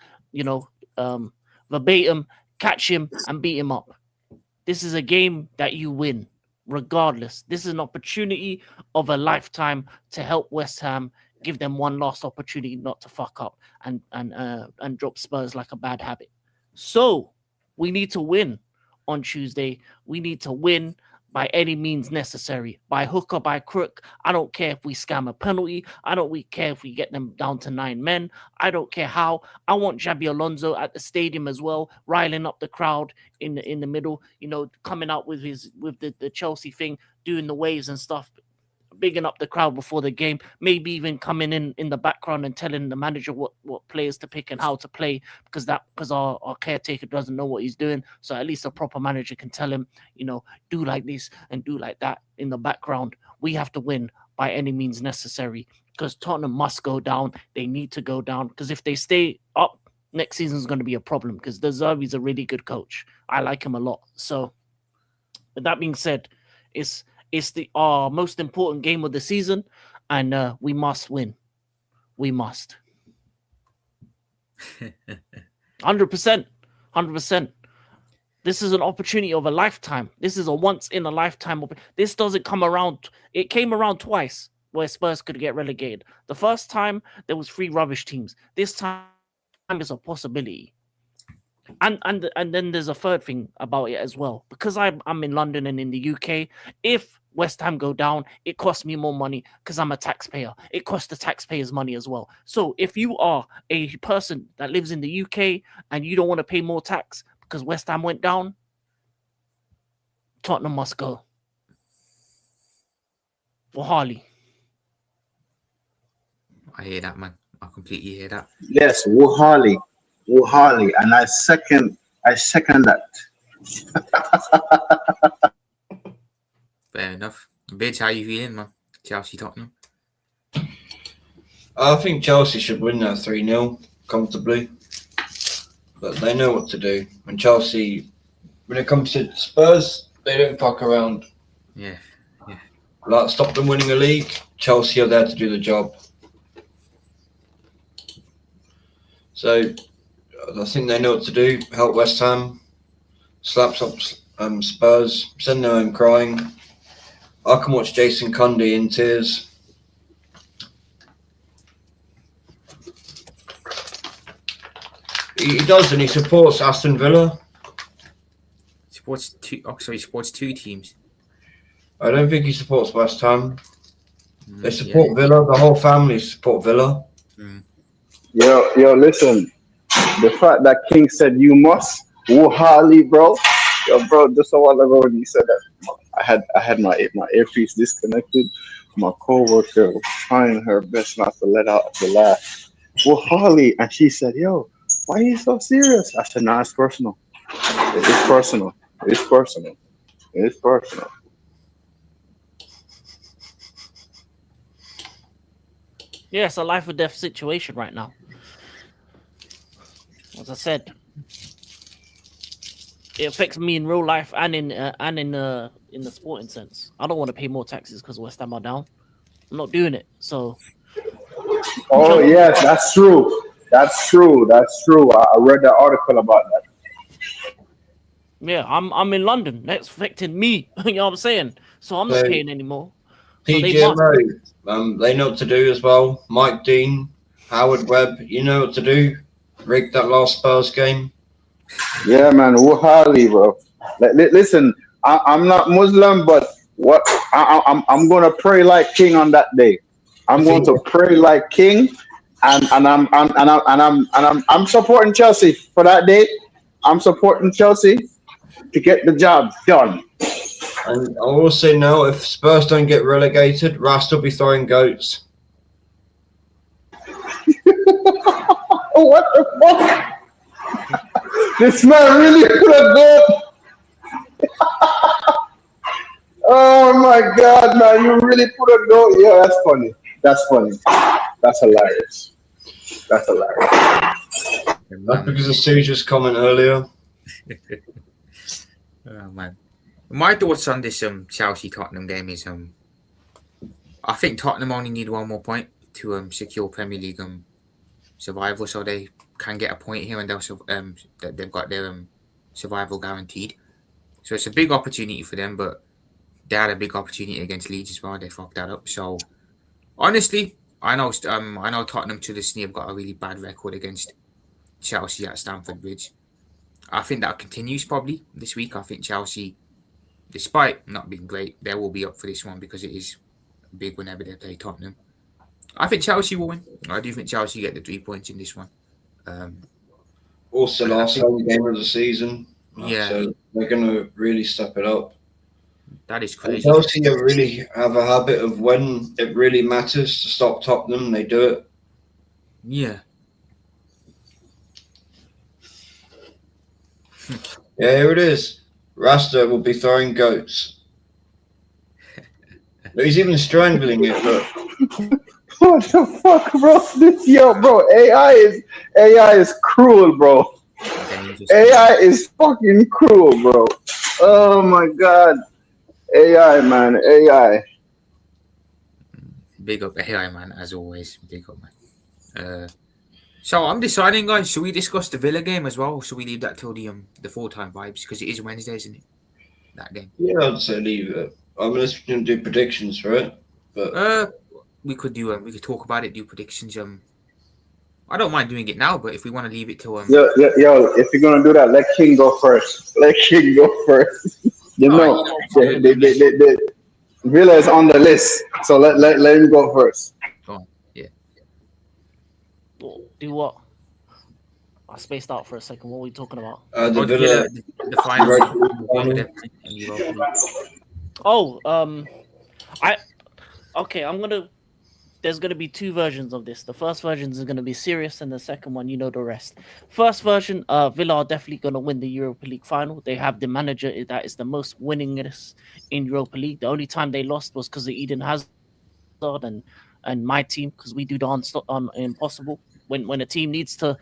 verbatim, catch him and beat him up. This is a game that you win, regardless. This is an opportunity of a lifetime to help West Ham, give them one last opportunity not to fuck up and drop Spurs like a bad habit. So we need to win, on Tuesday. We need to win by any means necessary, by hook or by crook. I don't care if we scam a penalty. I don't care if we get them down to 9 men. I don't care how. I want Xabi Alonso at the stadium as well, riling up the crowd in the middle. Coming out with the Chelsea thing, doing the waves and stuff, bigging up the crowd before the game, maybe even coming in the background and telling the manager what players to pick and how to play, because our caretaker doesn't know what he's doing. So at least a proper manager can tell him, do like this and do like that in the background. We have to win by any means necessary, because Tottenham must go down. They need to go down, because if they stay up, next season is going to be a problem, because De Zerbi's a really good coach. I like him a lot. So with that being said, it's our most important game of the season, and we must win. We must. 100%. 100%. This is an opportunity of a lifetime. This is a once in a lifetime. This doesn't come around. It came around twice where Spurs could get relegated. The first time, there was 3 rubbish teams. This time is a possibility. And then there's a third thing about it as well. Because I'm in London and in the UK, if West Ham go down, it costs me more money because I'm a taxpayer. It costs the taxpayers money as well. So if you are a person that lives in the UK and you don't want to pay more tax because West Ham went down, Tottenham must go. For Harley. I hear that, man. I completely hear that. Yes, Harley, and I second that. Fair enough. Bidge, how you feeling, man? Chelsea, Tottenham. I think Chelsea should win that 3-0 comfortably, but they know what to do. And Chelsea, when it comes to Spurs, they don't fuck around. Yeah. Like, stop them winning a league. Chelsea are there to do the job. So I think they know what to do. Help West Ham, slaps up Spurs, send them home crying. I can watch Jason Cundy in tears. He does, and he supports Aston Villa. He supports two teams. I don't think he supports West Ham. They support Villa. The whole family support Villa. Yo, listen. The fact that King said you must, Harley, bro. Yo, bro, just a while ago when you said that, I had my earpiece disconnected. My coworker was trying her best not to let out the laugh. Harley, and she said, "Yo, why are you so serious?" I said, "Nah, it's personal. It's personal. It's personal. It's personal." Yeah, it's a life or death situation right now. As I said, it affects me in real life and in the sporting sense. I don't want to pay more taxes because West Ham are down. I'm not doing it. So. Oh yes, that's true. That's true. I read the article about that. Yeah, I'm in London. That's affecting me. You know what I'm saying? So I'm not paying anymore. So PGMO, they know what to do as well. Mike Dean, Howard Webb, you know what to do. Rig that last Spurs game. Yeah, man. Harley, bro. Listen, I'm not Muslim, but what I'm gonna pray like King on that day. I'm going to pray like King, and I'm supporting Chelsea for that day. I'm supporting Chelsea to get the job done. And I will say now, if Spurs don't get relegated, Rast will be throwing goats. What the fuck? This man really put a goat. Oh my God, man! You really put a goat. Yeah, that's funny. That's hilarious. That's because of Suja's comment earlier. Oh man, my thoughts on this Chelsea Tottenham game is I think Tottenham only need one more point to secure Premier League survival, so they can get a point here and they've got their survival guaranteed. So it's a big opportunity for them, but they had a big opportunity against Leeds as well. They fucked that up. So honestly, I know Tottenham to this year have got a really bad record against Chelsea at Stamford Bridge. I think that continues probably this week. I think Chelsea, despite not being great, they will be up for this one because it is big whenever they play Tottenham. I think Chelsea will win. I do think Chelsea get the 3 points in this one. Also, last home game of the season. Yeah. So they're going to really step it up. That is And crazy. Chelsea really have a habit of when it really matters to stop Tottenham, they do it. Yeah. Yeah, here it is. Rasta will be throwing goats. Look, he's even strangling it. Look. What the fuck, bro? Bro, AI is cruel, bro. AI is fucking cruel, bro. Oh my god. AI, man. AI. Big up AI, man, as always. Big up, man. So I'm deciding, guys, should we discuss the Villa game as well, or should we leave that till the full-time vibes? Because it is Wednesday, isn't it? That game. Yeah, I'd say leave it. Unless we can do predictions, right? But we could talk about it, do predictions. I don't mind doing it now, but if we want to leave it till Yo, if you're gonna do that, let King go first. Let King go first. Villa is on the list, so let him go first. Oh, yeah. Do what? I spaced out for a second. What are we talking about? the Villa, the final. There's gonna be two versions of this. The first version is gonna be serious, and the second one, you know the rest. First version, Villa are definitely gonna win the Europa League final. They have the manager that is the most winningest in Europa League. The only time they lost was because of Eden Hazard and my team, because we do the impossible. When a team needs to,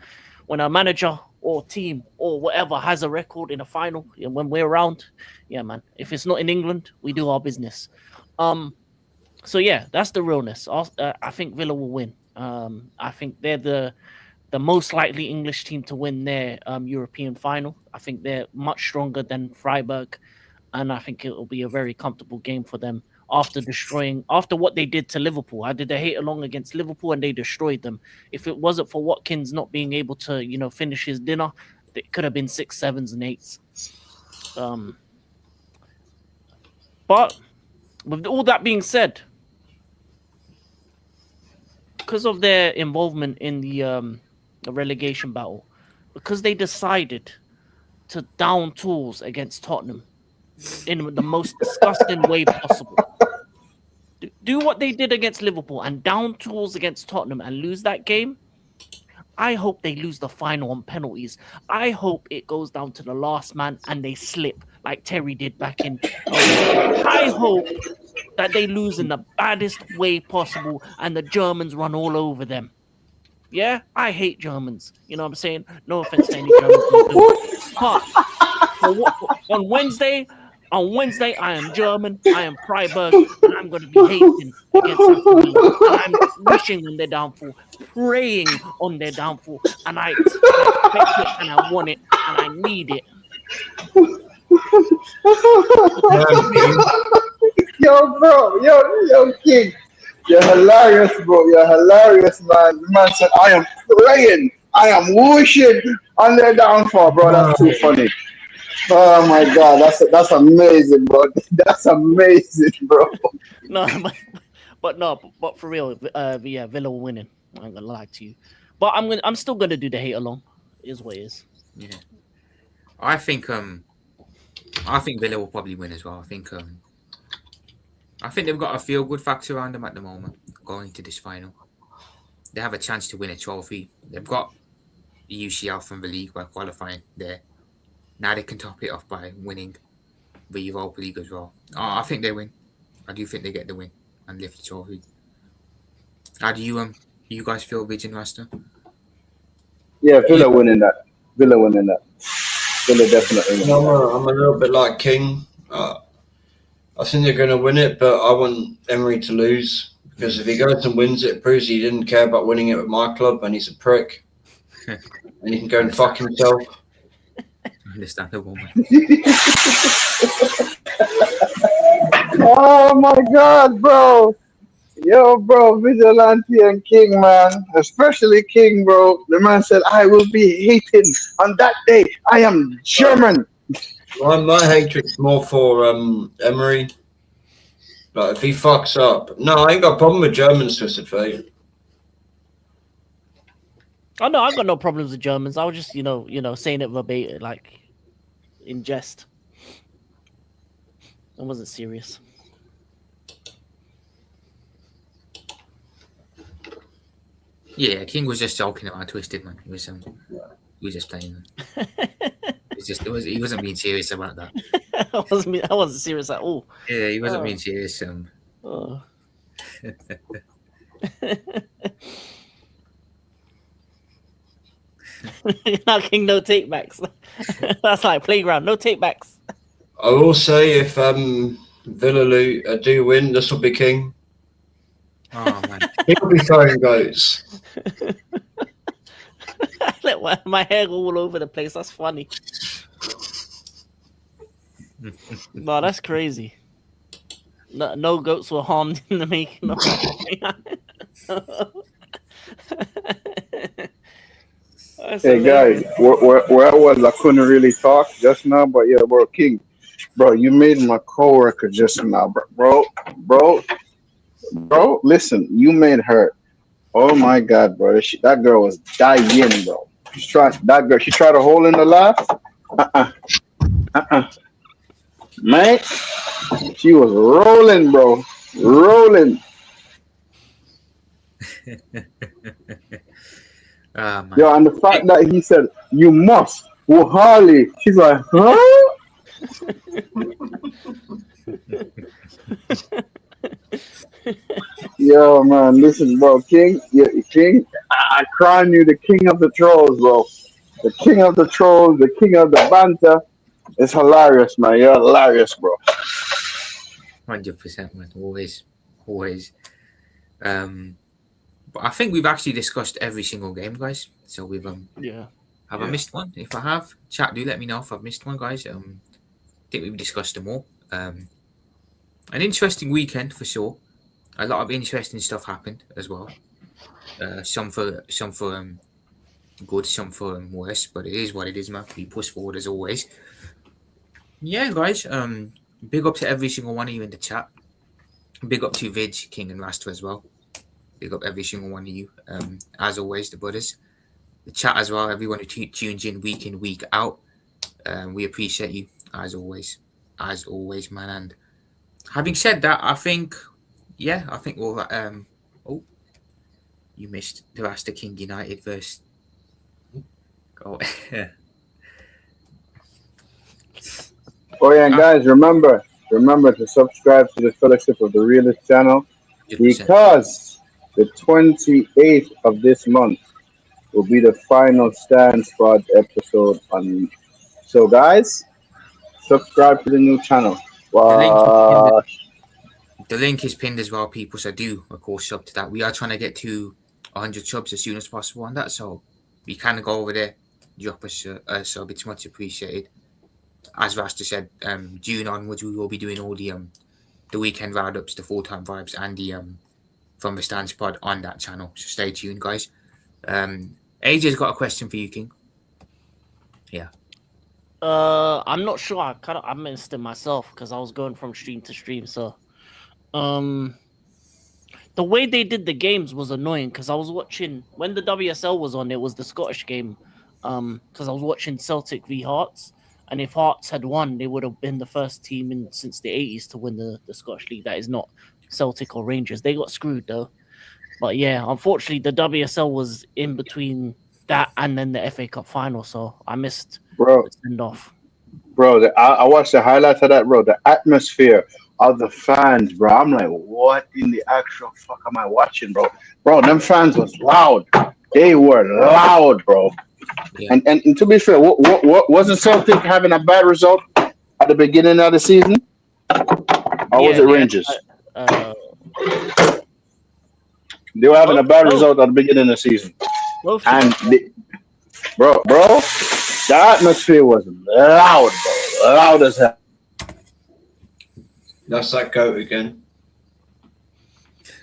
when a manager or team or whatever has a record in a final, and when we're around, yeah, man. If it's not in England, we do our business. So yeah, that's the realness. I think Villa will win. I think they're the most likely English team to win their European final. I think they're much stronger than Freiburg, and I think it will be a very comfortable game for them after what they did to Liverpool. I did a hate along against Liverpool, and they destroyed them. If it wasn't for Watkins not being able to, finish his dinner, it could have been 6, 7s, and 8s. But with all that being said, because of their involvement in the relegation battle, because they decided to down tools against Tottenham in the most disgusting way possible, do what they did against Liverpool and down tools against Tottenham and lose that game, I hope they lose the final on penalties. I hope it goes down to the last man and they slip like Terry did back in. I hope that they lose in the baddest way possible and the Germans run all over them. Yeah, I hate Germans. You know what I'm saying? No offense to any Germans. But on Wednesday, I am German, I am Freiburg, and I'm going to be hating against them. And I'm wishing on their downfall, praying on their downfall, and I expect it, and I want it, and I need it. Yo, bro, yo, King, you're hilarious, bro. You're hilarious, man. Man said, I am praying, I am wishing on their downfall, bro. That's too funny. Oh my god, that's amazing, bro. That's amazing, bro. No, but for real, yeah, Villa will winning. I'm gonna lie to you, but I'm still gonna do the hate along. It is what it is. Yeah, I think Villa will probably win as well. I think they've got a feel good factor around them at the moment going to this final. They have a chance to win a trophy. They've got the UCL from the league by qualifying there. Now they can top it off by winning the Europa League as well. I think they win. I do think they get the win and lift the trophy. How do you guys feel, Vision Rasta? Yeah, Villa winning that. Villa definitely winning. I'm a little bit like King. I think they're going to win it, but I want Emery to lose because if he goes and wins it, it proves he didn't care about winning it with my club and he's a prick. And he can go and fuck himself. Understandable, man. Oh my god, bro. Yo, bro, Vigilante and King, man. Especially King, bro. The man said, I will be hating on that day. I am German. My hatred's more for Emery. Like if he fucks up, no, I ain't got a problem with Germans, Twisted Fate. Oh no, I got no problems with Germans. I was just, saying it verbatim, like in jest. I wasn't serious. Yeah, King was just joking around, Twisted, man. He was just playing. He wasn't being serious about that. I wasn't serious at all. Yeah, he wasn't being serious. Oh. Now King, no take backs. That's like playground, no take backs. I will say if Villaloo do win, this will be King. Oh man, He'll be throwing goats. Let my hair go all over the place. That's funny. No, that's crazy. No goats were harmed in the making of Hey, guys, where I was, I couldn't really talk just now, but yeah, bro, King, bro, you made my coworker just now, bro, listen, you made her. Oh my God, bro, that girl was dying, bro. She tried a hole in the laugh. Man, she was rolling, bro, rolling. man. Yo, and the fact that he said you must, well, Harley, she's like, huh? Yo, man, listen, bro, King, yeah, King, I crown you the king of the trolls, bro. The king of the trolls, the king of the banter. It's hilarious, man. You're hilarious, bro. 100%, man. Always. But I think we've actually discussed every single game, guys. So we've yeah. Have I missed one? If I have, chat, do let me know if I've missed one, guys. I think we've discussed them all. An interesting weekend for sure. A lot of interesting stuff happened as well. Some for good, some for worse, but it is what it is, man. We push forward as always. Yeah, guys. Big up to every single one of you in the chat. Big up to Vid, King, and Rasta as well. Big up every single one of you. As always, the brothers. The chat as well, everyone who tunes in, week out. We appreciate you as always, man. And having said that, I think we'll. Oh, you missed the Rasta King United versus. Oh, Oh yeah, and guys, remember to subscribe to the Fellowship of the Realist channel 100%. because the 28th of this month will be the final Stand Squad episode on. So guys, subscribe to the new channel. The link is pinned as well, people. So do, of course, sub to that. We are trying to get to 100 subs as soon as possible on that. So we kind of go over there, drop us a sub. It's much appreciated. As Rasta said, June onwards, we will be doing all the weekend roundups, the full-time vibes, and the From the Stand Pod on that channel. So stay tuned, guys. AJ's got a question for you, King. Yeah. I'm not sure. I missed it myself because I was going from stream to stream. So, the way they did the games was annoying because I was watching when the WSL was on. It was the Scottish game, because I was watching Celtic v Hearts, and if Hearts had won, they would have been the first team since the 80s to win the Scottish League. That is not Celtic or Rangers. They got screwed though. But yeah, unfortunately, the WSL was in between that and then the FA Cup final, so I missed the send off. Bro, I watched the highlights of that, bro. The atmosphere of the fans, bro. I'm like, what in the actual fuck am I watching, bro? Bro, them fans was loud. They were loud, bro. Yeah. And to be fair, what wasn't Celtic having a bad result at the beginning of the season? Or was it Rangers? They were having a bad result at the beginning of the season. And bro, the atmosphere was loud, bro. Loud as hell. That's that goat again.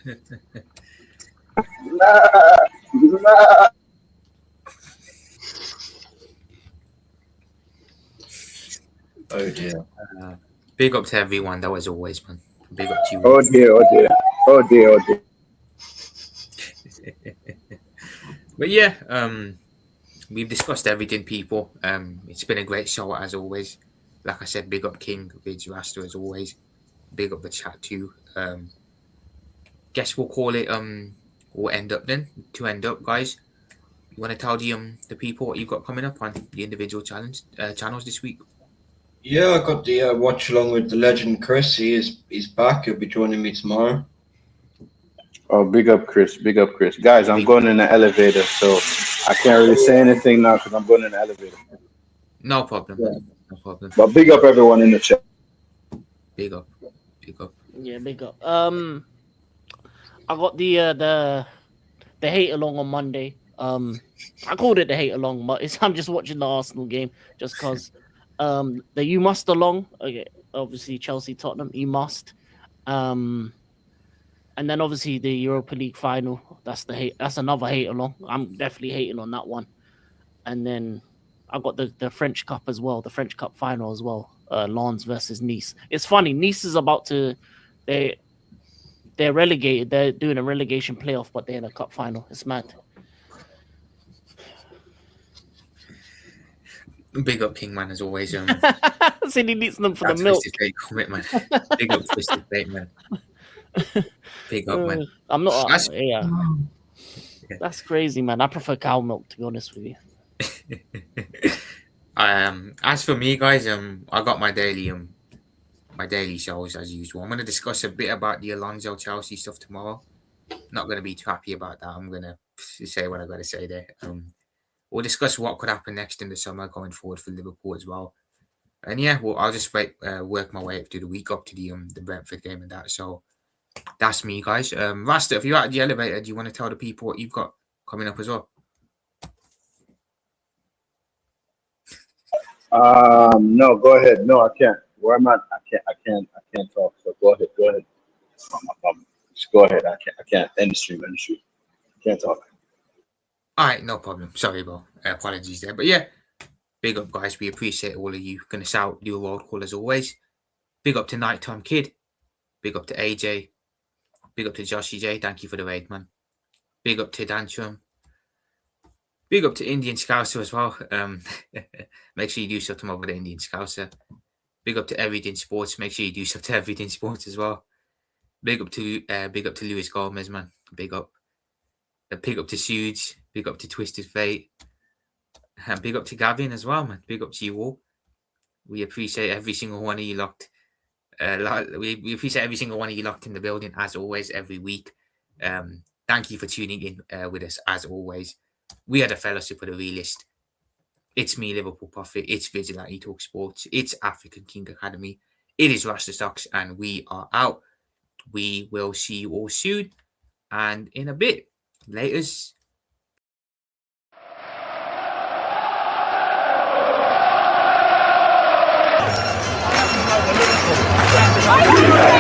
Nah. Oh dear. Big up to everyone. That was always, man. Big up to you. Oh dear, oh dear, oh dear, oh dear. But yeah, we've discussed everything, people. It's been a great show as always. Like I said, big up King, Ridge Rasta as always. Big up the chat too. Guess we'll call it we'll end up then. To end up, guys. You want to tell the people what you've got coming up on the individual channels this week? Yeah, I got the watch along with the legend Chris. He's back. He'll be joining me tomorrow. Oh, big up, Chris. Big up, Chris. Guys, I'm going in the elevator, so I can't really say anything now because I'm going in the elevator. No problem. Yeah. No problem. But big up everyone in the chat. Big up. Big up. Yeah, big up. I got the hate along on Monday. I called it the hate along, but I'm just watching the Arsenal game just because. The you must along. Okay, obviously Chelsea, Tottenham. You must. And then obviously the Europa League final. That's the hate. That's another hate along. I'm definitely hating on that one. And then I got the French Cup as well. The French Cup final as well. Lens versus Nice. It's funny. Nice is about to. They're relegated. They're doing a relegation playoff, but they're in a cup final. It's mad. Big up King, man, as always. Cindy needs them for the milk. Man. Big up Twisted Fate, man. Big up, man. I'm not. That's, yeah. That's crazy, man. I prefer cow milk, to be honest with you. As for me, guys, I got my daily shows as usual. I'm going to discuss a bit about the Alonso Chelsea stuff tomorrow. Not going to be too happy about that. I'm going to say what I got to say there. We'll discuss what could happen next in the summer going forward for Liverpool as well. And yeah, well, I'll just work my way up through the week up to the Brentford game and that. So that's me, guys. Rasta, if you're at the elevator, do you want to tell the people what you've got coming up as well? No, go ahead. No, I can't. Where am I? I can't talk. So go ahead. Just go ahead. I can't. End the stream. Can't talk. All right, no problem. Sorry, bro. Apologies there. But yeah, big up, guys. We appreciate all of you. Going to shout, do a roll call as always. Big up to Nighttime Kid. Big up to AJ. Big up to Joshy J. Thank you for the raid, man. Big up to Dantrum. Big up to Indian Scouser as well. Make sure you do something over the Indian Scouser. Big up to Everything Sports. Make sure you do something to Everything Sports as well. Big up to Luis Gomez, man. Big up. Big up to Sudes. Big up to Twisted Fate. And big up to Gavin as well, man. Big up to you all. We appreciate every single one of you locked. We appreciate every single one of you locked in the building as always every week. Thank you for tuning in with us as always. We are the Fellowship of the Realist. It's me, Liverpool Prophet. It's Vigilante Talk Sports. It's African King Academy. It is Rasta Stocks, and we are out. We will see you all soon and in a bit. Laters. Liverpool.